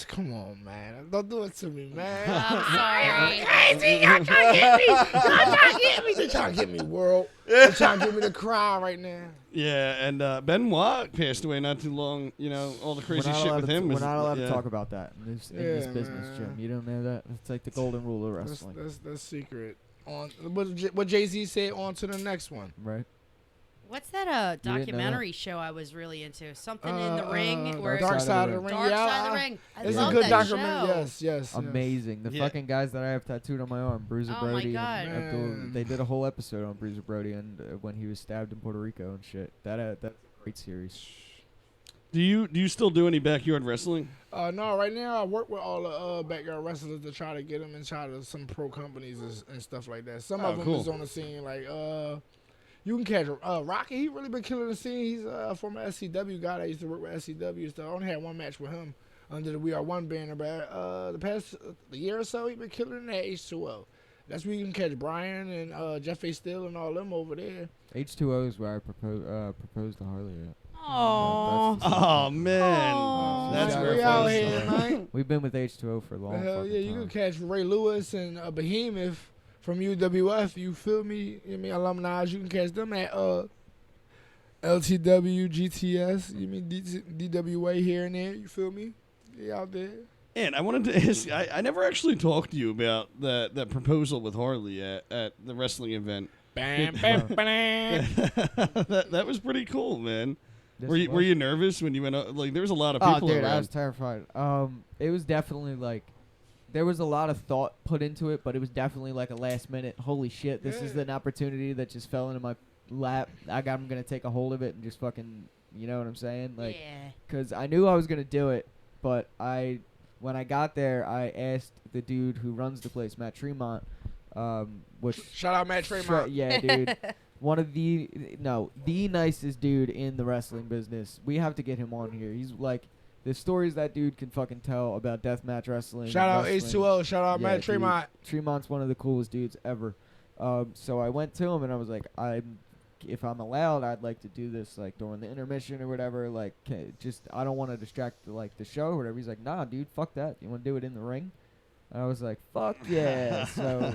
come on, man. Don't do it to me, man. I'm sorry. Crazy. Y'all trying to get me. Y'all trying to get me. They trying to get me, world. They trying to get me to cry right now. Yeah, and Benoit passed away not too long. You know, all the crazy shit with him. We're was- not allowed to yeah. talk about that in this Yeah, business, man. Jim. You don't know that? It's like the golden rule of wrestling, That's secret. On what Jay-Z said. On to the next one. right? What's that You didn't know documentary show I was really into? Something in the ring where Dark Side of the Ring. Dark Yeah, Side of the Ring. I It's love a good that documentary. show. Yes. Amazing. The Yeah. fucking guys that I have tattooed on my arm, Bruiser Oh my Brody God. and Abdul, Man. they did a whole episode on Bruiser Brody and when he was stabbed in Puerto Rico and shit. That's a great series. Do you still do any backyard wrestling? No, right now I work with all the backyard wrestlers to try to get them inside of some pro companies and stuff like that. Some Oh, of them cool. is on the scene like You can catch Rocky. He really been killing the scene. He's a former SCW guy that used to work with SCW. So I only had one match with him under the We Are One banner. But the past year or so, he been killing in that H2O. That's where you can catch Brian and Jeff A. Steele and all them over there. H2O is where I proposed to Harley at. Oh. Oh man, Aw. that's Yeah, very we out funny. here, man. We've been with H2O for a long Hell fucking yeah, you time. can catch Ray Lewis and Behemoth from UWF. You feel me? You mean alumni? You can catch them at LTW, GTS. You mean DWA here and there. You feel me? They out there. And I wanted to ask, I never actually talked to you about that proposal with Harley at the wrestling event. Bam, bam, bam. that was pretty cool, man. This Were was- you nervous when you went out? Like, there was a lot of Oh, people dude, I around. was terrified. It was definitely like, there was a lot of thought put into it, but it was definitely like a last minute. Holy shit! This is Yeah. an opportunity that just fell into my lap. I'm gonna take a hold of it and just fucking, you know what I'm saying? Like, Yeah. because I knew I was gonna do it, but when I got there, I asked the dude who runs the place, Matt Tremont, which Shout out Matt Tremont. yeah, dude. One of the nicest dude in the wrestling business. We have to get him on here. He's like, the stories that dude can fucking tell about deathmatch wrestling. Shout and out wrestling. H2O. Shout out Yeah, Matt dude. Tremont. Tremont's one of the coolest dudes ever. So I went to him and I was like, if I'm allowed, I'd like to do this like during the intermission or whatever. Like, I don't want to distract the show or whatever. He's like, nah, dude, fuck that. You want to do it in the ring? And I was like, fuck yeah. So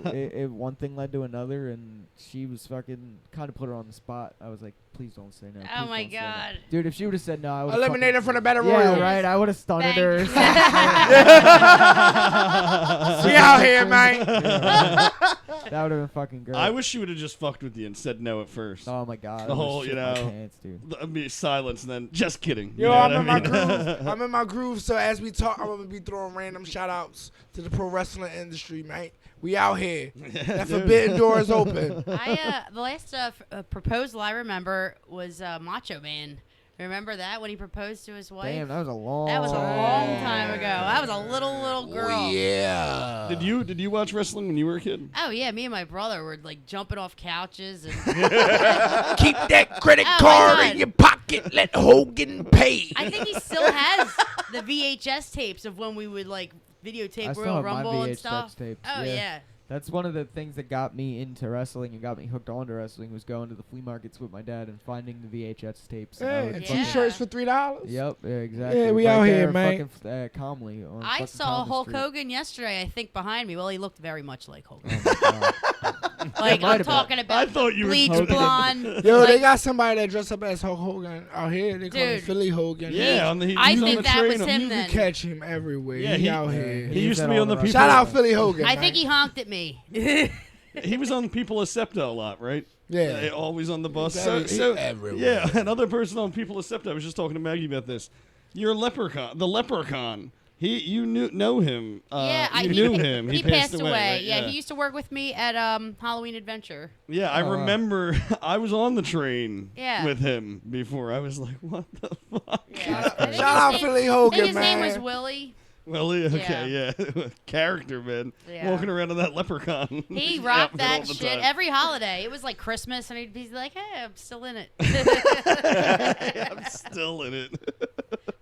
one thing led to another, and she was fucking kind of put her on the spot. I was like, please don't say no. Oh please my don't say no." God. Dude, if she would have said no, I would Eliminated from the Battle Yeah, Royal. right. I would have stunned Thank her. or you. something. We out here, man. That would have been fucking great. I wish you would have just fucked with you and said no at first. Oh my god. The I would've whole, shit you my know, pants, dude. Be silence and then just kidding. You Yo, know I'm what in my I mean? groove. I'm in my groove. So as we talk, I'm gonna be throwing random shout outs to the pro wrestling industry, man. We out here. That Dude. forbidden door is open. The last proposal I remember was Macho Man. Remember that when he proposed to his wife? Damn, that was a long. That was a long time ago. I was a little girl. Oh, yeah. Did you watch wrestling when you were a kid? Oh yeah, me and my brother were like jumping off couches and Keep that credit Oh, my card God. in your pocket. Let Hogan pay. I think he still has the VHS tapes of when we would like I videotape still Royal have my Rumble and VHS stuff. tapes. Oh yeah. That's one of the things that got me into wrestling and got me hooked onto wrestling was going to the flea markets with my dad and finding the VHS tapes. And I Hey, would and Yeah. t-shirts for $3. Yep, yeah, exactly. Yeah, we Right out here, there, man. fucking, calmly. On I fucking saw Common Hulk Street. Hogan yesterday, I think, behind me. Well, he looked very much like Hulk. Oh my God. Like, might I'm have been. talking I about thought you were bleach Hogan. blonde. Yo, they like, got somebody that dressed up as Hulk Hogan out here. They call him Dude. Philly Hogan. Yeah, on the he I was on think the that train. was him You then. can catch him everywhere. Yeah, he he- out Yeah, here. He used to at be all on the wrestling people- Shout out Philly Hogan. I think man. he honked at me. He was on People of Septa a lot, right? Yeah. Always on the bus. He's So, every- so he's everywhere. yeah, another person on People of Septa. I was just talking to Maggie about this. You're a leprechaun. The leprechaun. You know him. Yeah, you knew him. He passed away. Right? Yeah, he used to work with me at Halloween Adventure. Yeah, I Oh, wow. remember. I was on the train Yeah. with him before. I was like, "What the fuck?" Yeah. I think Shout out his name- Philly I Hogan, think his man. name was Willie. Well, okay, yeah. Character, man. Yeah. Walking around in that leprechaun. He rocked outfit all that the shit time. every holiday. It was like Christmas, and he'd be like, "Hey, I'm still in it." I'm still in it.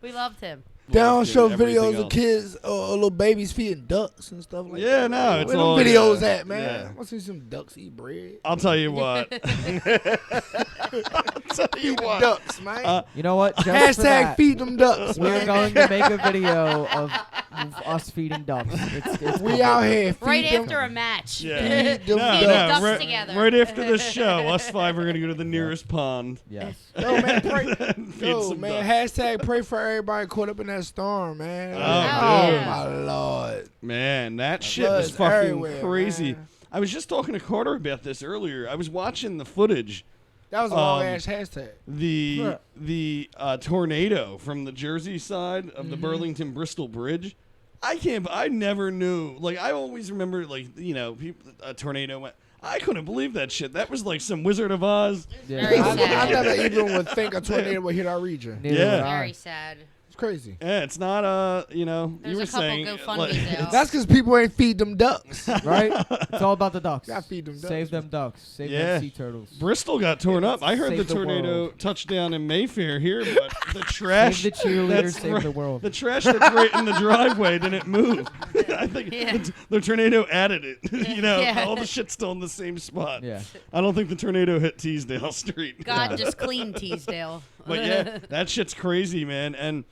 We loved him. They don't Loved show him, everything videos of else. kids or little babies feeding ducks and stuff like Yeah, that. no, it's Where all them videos yeah, at, man? yeah. I want to see some ducks eat bread. I'll tell you what. I'll tell you Feed the what. ducks, man. You know what? Just for Hashtag that, feed them ducks, we're man. going to make a video of us feeding ducks. It's We out here. Feed Right them. after a match. Yeah. Feed them No, Feed no, ducks right, together. right after the show, us five are gonna go to the nearest pond. Yes. Yo, man, pray. and feed Yo, some man, ducks. hashtag pray for everybody caught up in that storm, man. Oh, dude. my lord. Man, that shit Blood's was fucking everywhere, crazy. man. I was just talking to Carter about this earlier. I was watching the footage. That was a long ass hashtag. The tornado from the Jersey side of the Burlington Bristol Bridge. I never knew. Like, I always remember, like, you know, a tornado went. I couldn't believe that shit. That was like some Wizard of Oz. Very I sad. never even would think a tornado would hit our region. Neither Yeah. would I. Very sad. It's crazy. Yeah, it's not you know, There's you were a couple saying GoFundMes out. That's because people ain't feed them ducks. Right? It's all about the ducks. Gotta feed them ducks. Save them ducks. Save Yeah. them sea turtles. Bristol got torn up. I heard Save the the tornado world. touched down in Mayfair here, but the trash. Save the cheerleaders. that's Save right. the world. The trash that's right in the driveway didn't move. I think Yeah. the tornado added it. You know, Yeah. all the shit's still in the same spot. Yeah. I don't think the tornado hit Teasdale Street. God just cleaned Teasdale. But yeah, that shit's crazy, man. And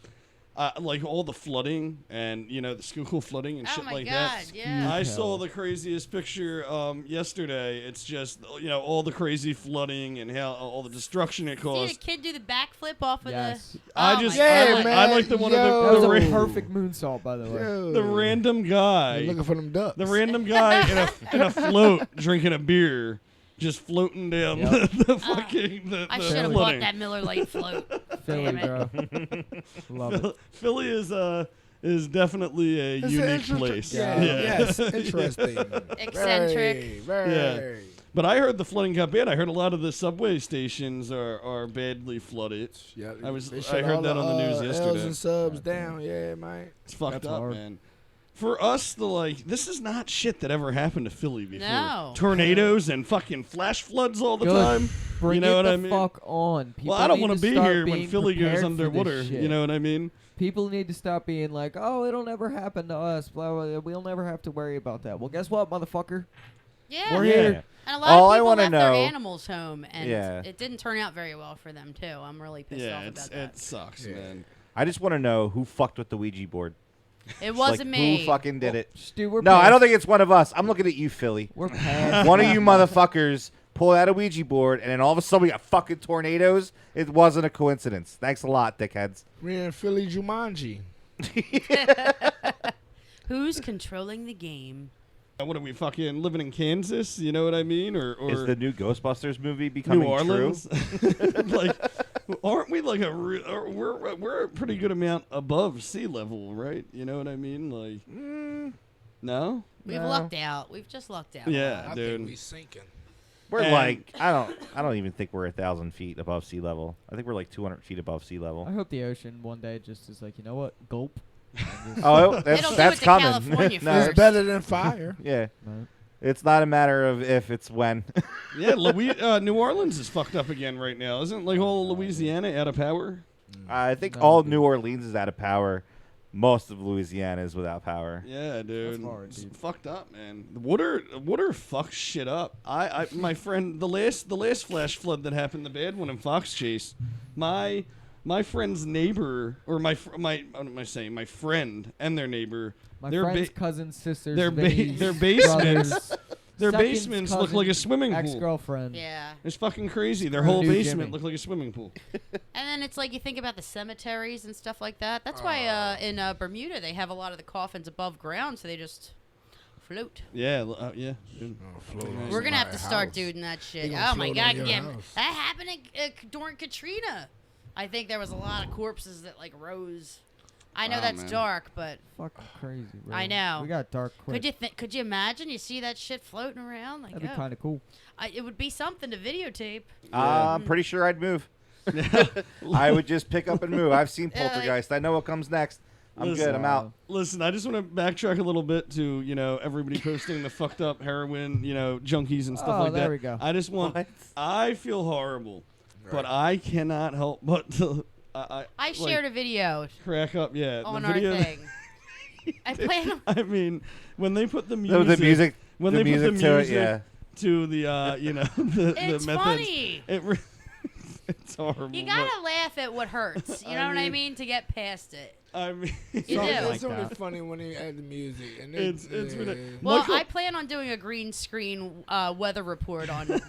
like all the flooding and, you know, the Schuylkill flooding and Oh shit my like God, that. yeah. I saw the craziest picture yesterday. It's just, you know, all the crazy flooding and how all the destruction it See caused. the kid do the backflip off of Yes. the. I Oh just, my Yeah, I, God. like, man. I like the one Yo. That of was the, a the, perfect moonsault, by the way. Yo. the random They're guy. looking for them ducks. The random guy in a float drinking a beer, just floating down Yep. the fucking the I should have flooding. bought that Miller Lite float. Philly, Damn it. bro. Love it. Philly is definitely a It's unique interesting- place. Yeah. Yes, interesting. Eccentric. Very. But I heard the flooding got bad. I heard a lot of the subway stations are badly flooded. Yeah, I was- they I shut heard all that on the news L's yesterday. and subs down. Yeah, man. It's fucked That's up, hard. man. For us, this is not shit that ever happened to Philly before. No. Tornadoes and fucking flash floods all the Good. time. Bring you know it what the I mean? fuck on. People Well, I don't want to be start here when being Philly goes prepared for underwater. this You shit. know what I mean? People need to stop being like, oh, it'll never happen to us. Blah, blah, blah. We'll never have to worry about that. Well, guess what, motherfucker? Yeah. We're Yeah. here. And a lot All of I people wanna left their know- animals home, and Yeah. it didn't turn out very well for them too. I'm really pissed off Yeah, about it that. sucks, Yeah. man. I just want to know who fucked with the Ouija board. It Like, wasn't me. Who fucking did it? Stu, we're No, I past- don't think it's one of us. I'm looking at you, Philly. We're past. One of you motherfuckers pulled out a Ouija board, and then all of a sudden we got fucking tornadoes. It wasn't a coincidence. Thanks a lot, dickheads. We're in Philly Jumanji. Who's controlling the game? What are we fucking living in Kansas? You know what I mean? Or Is the new Ghostbusters movie becoming New Orleans? true? Like, aren't we like we're a pretty good amount above sea level, right? You know what I mean? Like, no? We've No. lucked out. We've just lucked out. Yeah, I dude. think we sinking. We're And- like I don't even think we're 1,000 feet above sea level. I think we're like 200 feet above sea I level. hope the ocean one day just is like, you know what? Gulp. And just- Oh, It'll that's do that's it to coming. California No, It's first. better than fire. yeah, Right. it's not a matter of if, it's when. Yeah, New Orleans is fucked up again right now. Isn't like all of Louisiana out of power? I think No, all dude. New Orleans is out of power. Most of Louisiana is without power. Yeah, dude. hard, It's dude. fucked up, man. The water fucks shit up. My friend, the last flash flood that happened, the bad one in Fox Chase, my friend's neighbor, or my friend and their neighbor, My their friend's ba- cousins, sisters, their Vinny's their basements, brothers, their second basements look cousin, like a swimming pool. ex-girlfriend. Yeah. It's fucking crazy. Their Screw whole New basement Jimmy. looked like a swimming pool. And then it's like you think about the cemeteries and stuff like that. That's why in Bermuda they have a lot of the coffins above ground, so they just float. Yeah, yeah. Dude. We're gonna have to start doing that shit. They gonna Oh my float on god, your yeah, house. that happened during Katrina. I think there was a lot of corpses that like rose. I know Wow, that's man. dark, but Fucking crazy, bro. I know. We got dark quick. could you imagine you see that shit floating around? Like, That'd be oh. kind of cool. It would be something to videotape. I'm pretty sure I'd move. I would just pick up and move. I've seen Yeah, like- Poltergeist. I know what comes next. I'm Listen, good. I'm out. Listen, I just want to backtrack a little bit to, you know, everybody posting the fucked up heroin, you know, junkies and stuff Oh, like that. there we go. I just want, What? I feel horrible, but I cannot help but to, I like, shared a video crack up. Yeah, on the our video. thing. I plan on. I mean, when they put the The music, music. when the they music put the to music it. Yeah. to the, you know, the It's methods, funny. it's horrible. You but, gotta laugh at what hurts. You know what I mean- mean? To get past it. I mean, You do. It's like only that. funny when they add the music. And It's ridiculous. Well, Michael- I plan on doing a green screen weather report on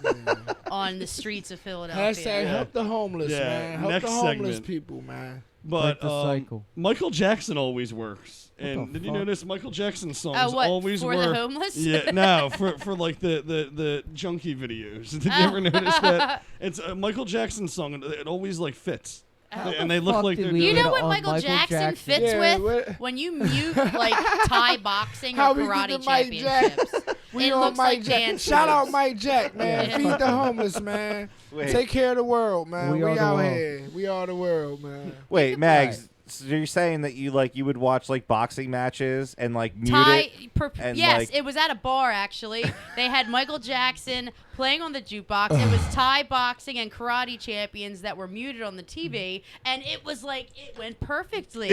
on the streets of Philadelphia. Hashtag help the homeless, Yeah, man. Help next the homeless segment. people, man. But Break the cycle. Michael Jackson always works. What And the did you fuck? notice Michael Jackson's songs Oh, what, always for work? the homeless? Yeah, no, for like the junkie videos. Did you Oh. ever notice that? It's a Michael Jackson song. And it always like fits, Oh. and they look fuck like did they're. we You get know what on Michael Jackson fits Yeah, with? what- When you mute like Thai boxing How or we get karate to Mike Jack? championships. We It on looks Mike like Jack. dance Shout out moves. Mike Jack, man. Yeah. Feed the homeless, man. Wait. Take care of the world, man. We We are the out world. here. We are the world, man. Wait, Mags. So you're saying that you would watch like boxing matches and like mute it? Yes, like- it was at a bar actually. They had Michael Jackson playing on the jukebox. It was Thai boxing and karate champions that were muted on the TV, and it was like it went perfectly,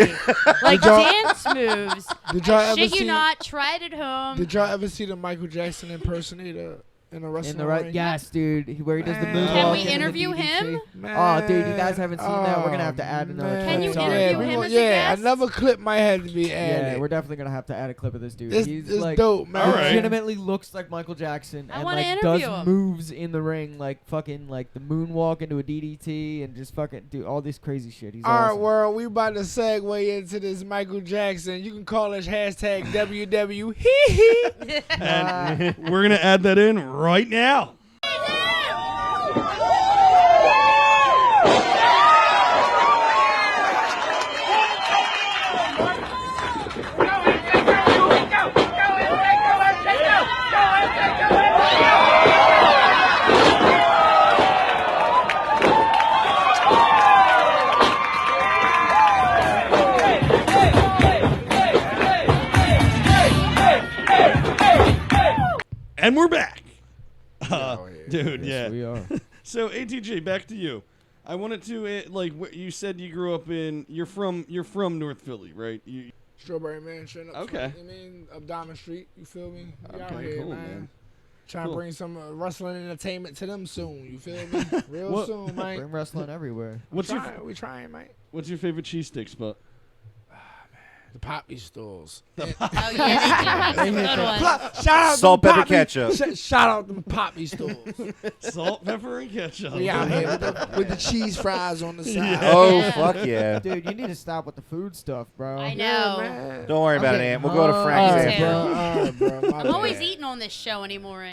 like dance moves. Did y'all I ever shit you see? not, try it at home. Did y'all ever see the Michael Jackson impersonator in a wrestling In the right, ring? yes, dude. Where he does the Man. moonwalk. Can we into the interview DDT. him? Oh, dude, you guys haven't seen that. We're gonna have to add another man. clip. Can you Sorry. interview we him gonna- as a yeah, guest? another clip might have to be Yeah, added. we're definitely gonna have to add a clip of this dude. It's He's like dope, man. All right. legitimately looks like Michael Jackson I and wanna like does interview him. moves in the ring like fucking like the moonwalk into a DDT and just fucking do all this crazy shit. He's All right, awesome. world, we about to segue into this Michael Jackson. You can call us hashtag WW. And we're gonna add that in right now. And we're back. Dude, Yes, yeah. we are. So ATG, back to you. I wanted to you said you grew up in. You're from North Philly, right? You, Strawberry Mansion. Up Okay. I mean, up Diamond Street. You feel me? We out Okay, here, cool, man. man. Trying Cool. to bring some wrestling entertainment to them soon. You feel me? Real What- soon, Bring man. wrestling everywhere. We trying, man. What's your favorite cheesesteak spot? The Poppy stores. Oh yeah, they do have some good ones. Shout out Salt, them pepper, Poppy- ketchup. Shout out them Poppy stores. Salt, pepper, and ketchup. We out here with the cheese fries on the side. Yeah. Oh, Yeah. fuck yeah. Dude, you need to stop with the food stuff, bro. I Yeah, know. man. Don't worry I'm about it, getting Ant. We'll go to All Frank's right, too. bro. after. All right, bro. My I'm always bad. eating on this show anymore.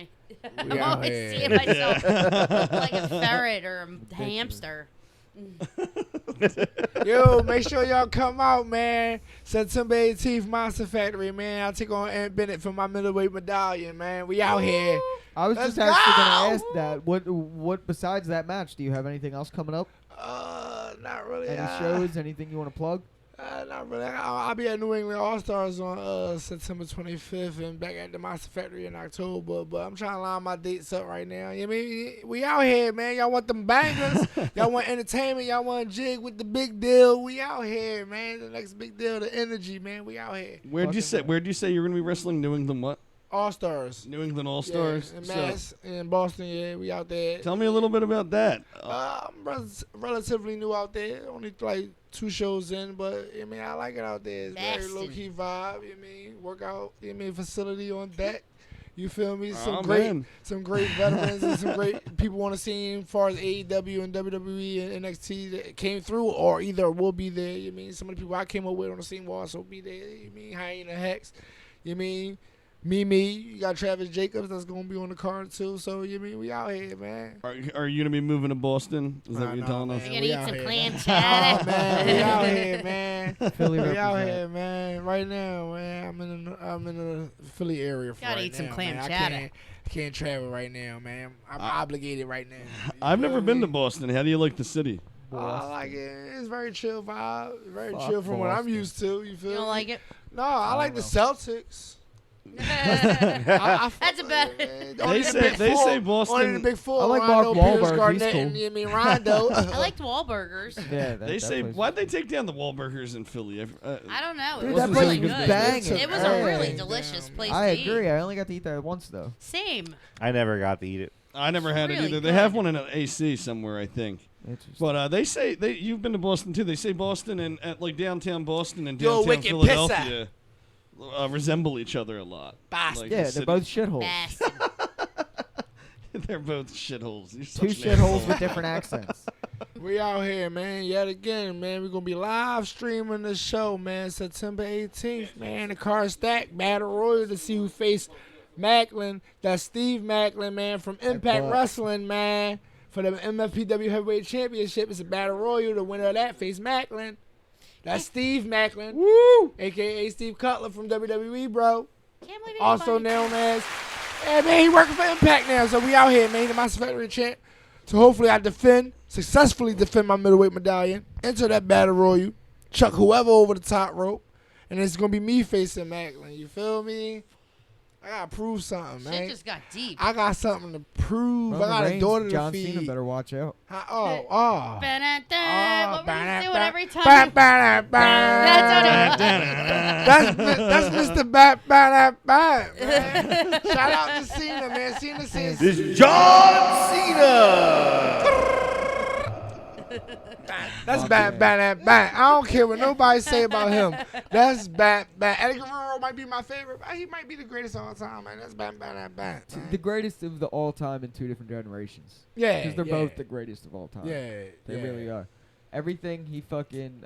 I'm We out always here. seeing myself like a ferret or a hamster. Yo, make sure y'all come out, man. September 18th, Monster Factory, man. I'll take on Ant Bennett for my middleweight medallion, man. We out here. I was Let's just actually gonna go! ask that. What besides that match, do you have anything else coming up? Not really. Any shows? Anything you want to plug? Not really. I'll be at New England All Stars on September 25th and back at the Monster Factory in October. But I'm trying to line my dates up right now. You know what I mean? We out here, man. Y'all want them bangers? Y'all want entertainment? Y'all want to jig with the big deal? We out here, man. The next big deal, the energy, man. We out here. Where'd you say you're gonna be wrestling? New England what? All Stars. New England All Stars. Yeah, in So, Mass, in Boston, yeah, we out there. tell me a little bit about that. I'm relatively new out there. Only like 2 shows in, but I mean, I like it out there. It's very Boston. low key vibe. You know what I mean, workout. You know what I mean, facility on deck. You feel me? Oh, man. Some great veterans and some great people want to see as far as AEW and WWE and NXT that came through or either will be there. You know what I mean, some of the people I came up with on the scene will also be there. You know what I mean, Hyena Hex. You know what I mean. Me, you got Travis Jacobs that's gonna be on the card too. So you know what I mean we out here, man. Are you gonna be moving to Boston? Is that Nah, what you're nah, telling man. us? You're gonna We eat out some here, clam man. chowder. Oh, man, we out here, man. Philly We out represent. here, man. Right now, man. I'm in the Philly area for Gotta right eat some now, clam man. chowder. I can't travel right now, man. I'm obligated right now. You I've feel never been to me? Boston. How do you like the city? I like it. It's very chill vibe. Very Fuck chill from what I'm Boston. used to. You feel You don't me? like it? No, I like the don't Celtics. That's Fuck a better. with it, man. They Only the say- big they four. say Boston- Only the big four. I like Rondo, Mark Pierce, Wahlberg, he's Garnett, cool. and you mean Rondo. I liked Wahlburgers. Yeah, They say why'd they take down the Wahlburgers in Philly? I don't know. Dude, It that was place really was good. banging. It was Yeah. a really Yeah. delicious place I to agree. eat. I only got to eat that once though. Same. I never got to eat it. I never had it Really either. They have good. one in an AC somewhere, I think. Interesting. But they say you've been to Boston too. They say Boston and at like downtown Boston and Yo, downtown wicked Philadelphia resemble each other a lot. Boston. Like Yeah, the they're city- both shitholes. Best. they're both shitholes. You're Two such an shitholes asshole. with different accents. We out here, man. Yet again, man. We're going to be live streaming the show, man. September 18th, man. The card stack Battle Royal to see who face Macklin. That's Steve Macklin, man, from Impact thought- Wrestling, man. For the MFPW Heavyweight Championship, it's a Battle Royal. The winner of that face Macklin. That's Steve Macklin. Woo! A.K.A. Steve Cutler from WWE, bro. Can't believe Also anybody- known as, hey man, he working for Impact now, so we out here, man. The Monster Factory champ. So hopefully I successfully defend my middleweight medallion, enter that battle royal, chuck whoever over the top rope, and it's gonna be me facing Macklin. You feel me? I gotta prove something, Shit man. just got deep. I got something to prove. Roman I got a Reigns, daughter to John feed. Cena better watch out. Oh. Ba-da-da. What were you doing every time? That's Mr. Bat man. Shout out to Cena, man. Cena says This is John Cena. that's bad. I don't care what nobody say about him. That's bad. Eddie Guerrero might be my favorite. He might be the greatest of all time, man. That's bad. The greatest of the all time in two different generations. Yeah, Because they're both the greatest of all time. Yeah, They really are. Everything he fucking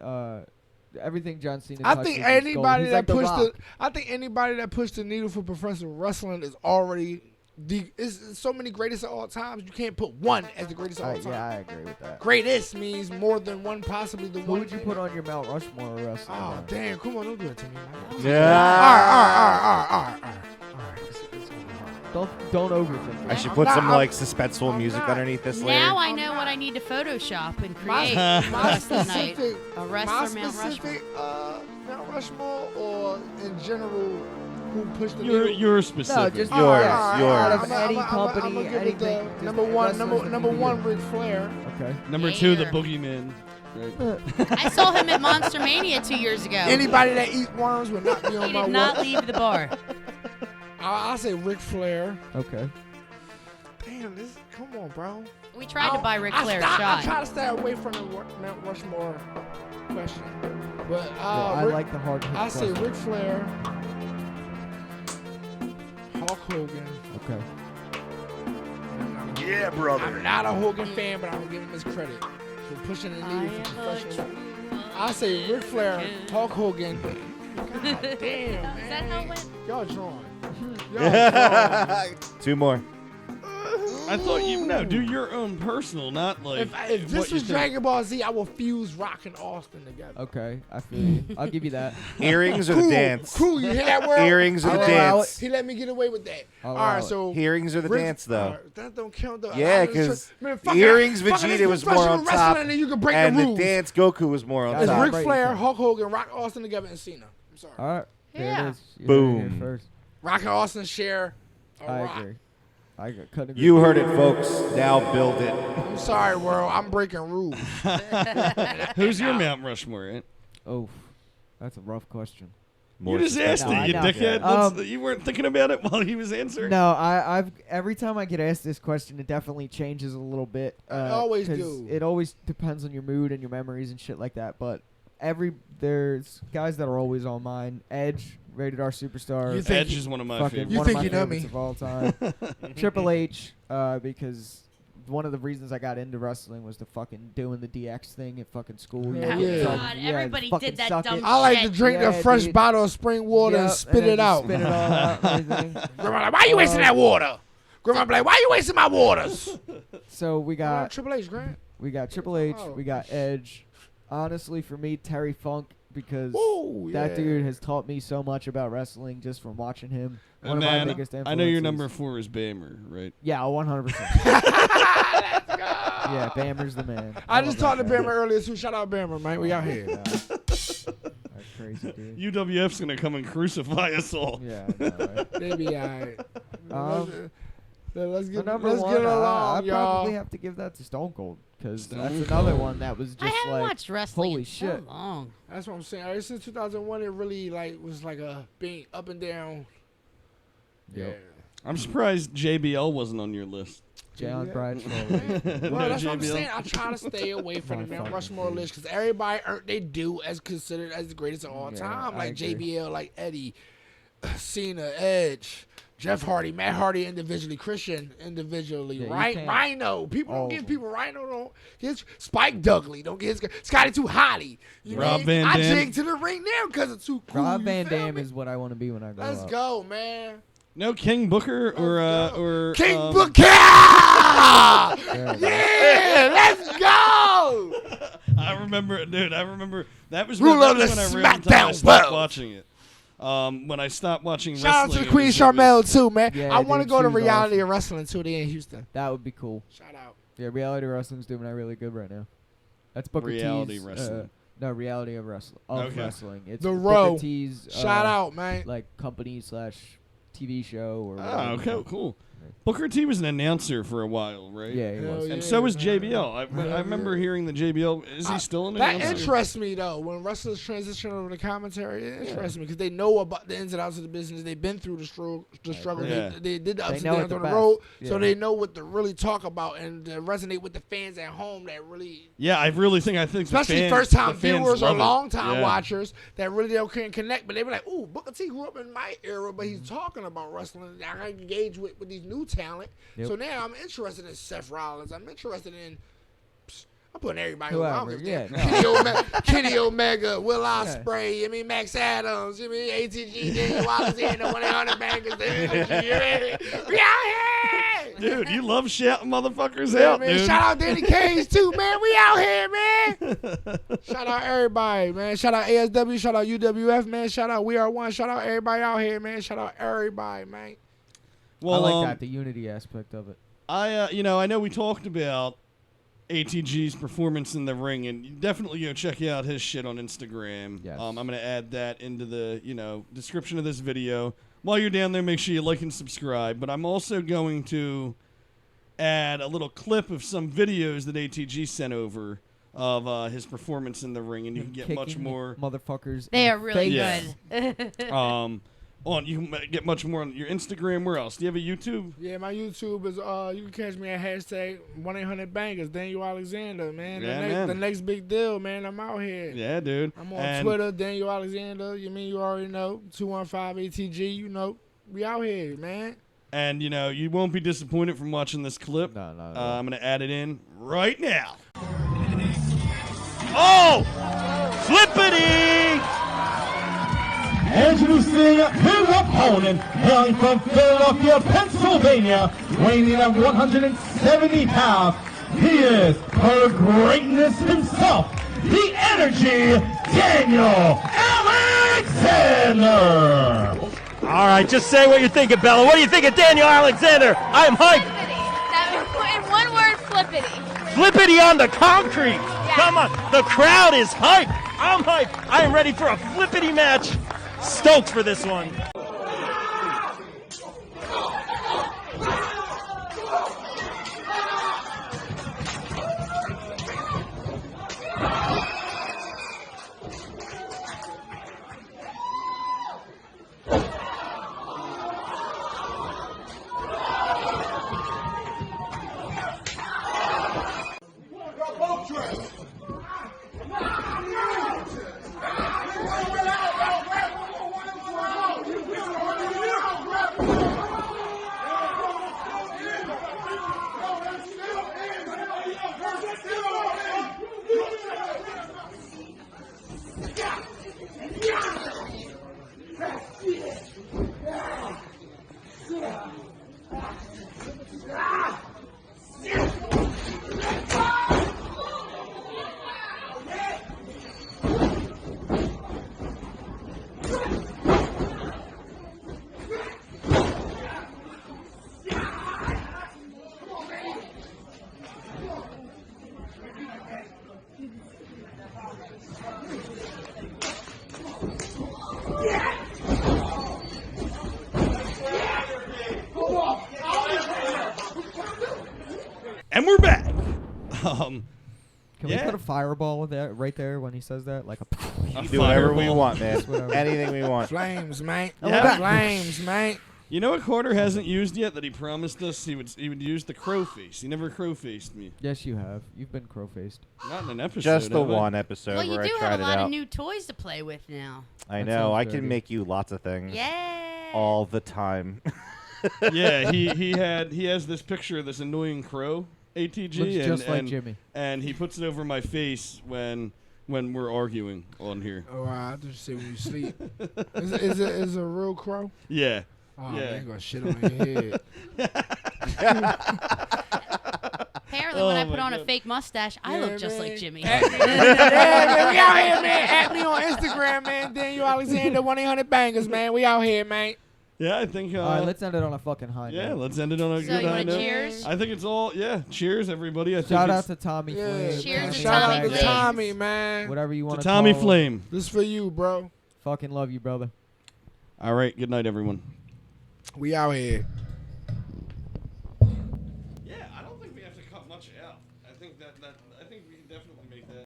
everything John Cena I touches think is anybody gold. He's that like The pushed Rock. I think anybody that pushed the needle for professional wrestling is already it's so many greatest of all times. You can't put one as the greatest of all time. Yeah, I agree with that. Greatest means more than one, possibly the Who one. would you put on your Mount Rushmore wrestling? Oh damn! Come on, don't do it to me, man. Yeah. All right. Don't overthink it. I should I'm put not- some I'm- like suspenseful I'm music not. underneath this later. Now I know what I need to Photoshop and My, create my the rest of the night. specific, A my wrestler Mount Rushmore. specific Mount Rushmore, or in general, who pushed the You're needle. specific. No, just Yours, out yours. of any company, I'm give it the anything. just number one, wrestlers that number we one, do. Ric Flair. Okay. Number 2, the Yeah. Boogeyman. Right. I saw him at Monster Mania 2 years ago. Anybody that eats worms would not be on He my did not watch. leave the bar. I'll say Ric Flair. Okay. Damn, come on, bro. We tried to buy Ric Flair's I try shot. to stay away from the Mount Rushmore question, but I like the hard hit I say question. Ric Flair, Hulk Hogan. Okay. Yeah, brother. I'm not a Hogan fan, but I'm gonna give him his credit for pushing the needle for professional. I say Ric Flair, Hulk Hogan. God damn, Is that how it man. went? Y'all drawing. Y'all drawing. 2 more. I thought do your own personal, not like. If what this you was think. Dragon Ball Z, I will fuse Rock and Austin together. Okay. I feel you. I'll give you that. Earrings or the dance? Cool, you hear that word? Earrings or the I'll allow dance? He let me get away with that. I'll All allow right, it. so Earrings or the Ric- dance though? that don't count though. Yeah, I just- 'cause man, fuck earrings it. Fuck it, Vegeta it's was more professional on wrestling, top, and then you can break and the the rules. dance Goku was more on Guys, It's top. Ric Right, Flair, okay. Hulk Hogan, Rock Austin together, and Cena. I'm sorry. All right. There Yeah. it is. You Boom. heard it here first. Rock and Austin share a I rock. agree. I couldn't agree. You heard it, folks. Now build it. I'm sorry, world. I'm breaking rules. Who's your Mount Rushmore? Right? Oh, that's a rough question. You just asked No, it, I you know. dickhead. You weren't thinking about it while he was answering. No, I've every time I get asked this question, it definitely changes a little bit. always 'cause do. It always depends on your mood and your memories and shit like that. But there's guys that are always on mine. Edge, Rated R Superstar. You think Edge is one of my fucking favorites. You one think of my you know favorites me. of all time. Triple H, because one of the reasons I got into wrestling was the fucking doing the DX thing at fucking school. Yeah, You yeah. fucking God, yeah, everybody fucking did that suck dumb it. I like to shit. drink Yeah, a fresh dude. bottle of spring water and Yep, spit then it just out. Spit it all out. and everything. Grandma like, why you wasting that water? Grandma be like, why you wasting my waters? So we got Triple H, Grant. Triple H, Oh. we got Edge. Honestly, for me, Terry Funk, because Ooh, that yeah. dude has taught me so much about wrestling just from watching him. One And of my then biggest influences. I know your number 4 is Bamer, right? Yeah, 100%. Yeah, Bammer's the man. I just love talked to that guy. Bammer earlier too. Shout out Bammer, man. We out here. Yeah. That's crazy, dude. UWF's gonna come and crucify us all. Yeah, I know, right? They be alright. Let's The get number let's one, get I along, probably y'all. have to give that to Stone Cold because Stone that's Cold. another one that was I just haven't like watched wrestling holy in shit. so long. That's what I'm saying. Ever since 2001, it really was like a being up and down. Yep. I'm surprised JBL wasn't on your list. John Yeah. Bradshaw. Well, that's what I'm JBL. saying. I try to stay away from the My Mount fucking Rushmore list because everybody earned they due as considered as the greatest of all Yeah, time. I Like agree. JBL, like Eddie, Cena, Edge, Jeff Hardy, Matt Hardy individually, Christian individually, Yeah, you right? can't- Rhino. People all don't of give them. people Rhino don't get Spike Dudley. Don't get Scotty too hotty. You Rob mean? Van I Dam. jig to the ring now because it's too cool. Rob you Van feel Dam me? is what I want to be when I grow Let's up. go, man. No King Booker or King um, Booker! Yeah. Yeah, let's go! I remember that was Rule of when the I realized I SmackDown stopped world. watching it. When I stopped watching Shout out wrestling, to the it Queen was- Charmel too, man. Yeah, I want to dude, go to she was reality awesome. of wrestling too. They in Houston. That would be cool. Shout out. Yeah, reality wrestling's doing that really good right now. That's Booker Reality T's. wrestling. No, reality of wrestling. Okay. Wrestling. It's The Booker Row. T's, Shout out, man. like company/TV show or. Oh, whatever. okay, cool. Booker T was an announcer for a while, right? Yeah, he Hell was. yeah. And so was man. JBL. I remember hearing the JBL. Is he still an That announcer? interests me though. When wrestlers transition over to commentary, it interests me because they know about the ins and outs of the business. They've been through the struggle. Yeah. They did the ups and know it downs the on the best. road, Yeah. so they know what to really talk about and to resonate with the fans at home. That really, Yeah, I think especially the fans, first time the fans viewers or love it. long time Yeah. watchers that really don't can connect. But they be like, "Ooh, Booker T grew up in my era, but he's talking about wrestling. I can engage with these new talent." Yep. So now I'm interested in Seth Rollins. I'm interested in. I'm putting everybody Whoever, on. I don't give a yeah, damn. Kenny Omega, Will Ospreay, you mean Max Adams, you mean ATG, Daniel Wallace, and the 1-800 bangers. We out here. Dude, you love shouting motherfuckers Yeah, out, man. dude. Shout out Danny Cage too, man. We out here, man. Shout out everybody, man. Shout out ASW. Shout out UWF, man. Shout out We Are One. Shout out everybody out here, man. Shout out everybody, man. Well, I like that, the unity aspect of it. I know we talked about ATG's performance in the ring, and you definitely go check out his shit on Instagram. Yes. I'm gonna add that into the description of this video. While you're down there, make sure you like and subscribe. But I'm also going to add a little clip of some videos that ATG sent over of his performance in the ring, and you can get much Kicking more. motherfuckers. They in are the really face. good. You can get much more on your Instagram. Where else? Do you have a YouTube? Yeah, my YouTube is you can catch me at hashtag 1-800 bangers. Daniel Alexander, man. Yeah, the man. next big deal, man. I'm out here. Yeah, dude. I'm on And- Twitter, Daniel Alexander. You already know. 215 ATG. You know, we out here, man. And you won't be disappointed from watching this clip. No, no. I'm gonna add it in right now. Oh, flippity! Introducing his opponent, hailing from Philadelphia, Pennsylvania, weighing in at 170 pounds. He is her greatness himself, the Energy, Daniel Alexander. All right, just say what you're thinking, Bella. What do you think of Daniel Alexander? I'm hyped. That, in one word, flippity. Flippity on the concrete. Come on, the crowd is hyped. I'm hyped. I am ready for a flippity match. Stoked for this one. And we're back. Can we Yeah. put a fireball with that right there when he says that? Like a. Do whatever we fireball. want, man. Whatever. Anything we want. Flames, man. Yeah. Flames, man. You know what Carter hasn't used yet that he promised us he would use the crow face. He never crow faced me. Yes, you have. You've been crow faced. Not in an episode. Just the have I? one episode Well, you where I do tried have a it lot out. of new toys to play with now. I That know. sounds I dirty. can make you lots of things. Yeah. All the time. Yeah, he has this picture of this annoying crow ATG Looks and, just like and, Jimmy. and he puts it over my face when we're arguing on here. Oh, wow, I just say when you sleep. Is it a real crow? Yeah. Oh, Yeah. man, you gonna shit on your head. Apparently, when I Oh, put my on a God. fake mustache, I Yeah, look just man. like Jimmy. Yeah, man, we out here, man. At me on Instagram, man. Daniel Alexander, 1-800 bangers, man. We out here, man. Yeah, I think. All right, let's end it on a fucking high Yeah, note. let's end it on a So good you high want to note. cheers? I think it's all. Yeah, cheers, everybody. I think Shout out it's to Tommy Yeah. Flame. Cheers to Shout Tommy out to Flames. Tommy, man. Whatever you want to to Tommy call him. Flame. This for you, bro. Fucking love you, brother. All right, good night, everyone. We out here.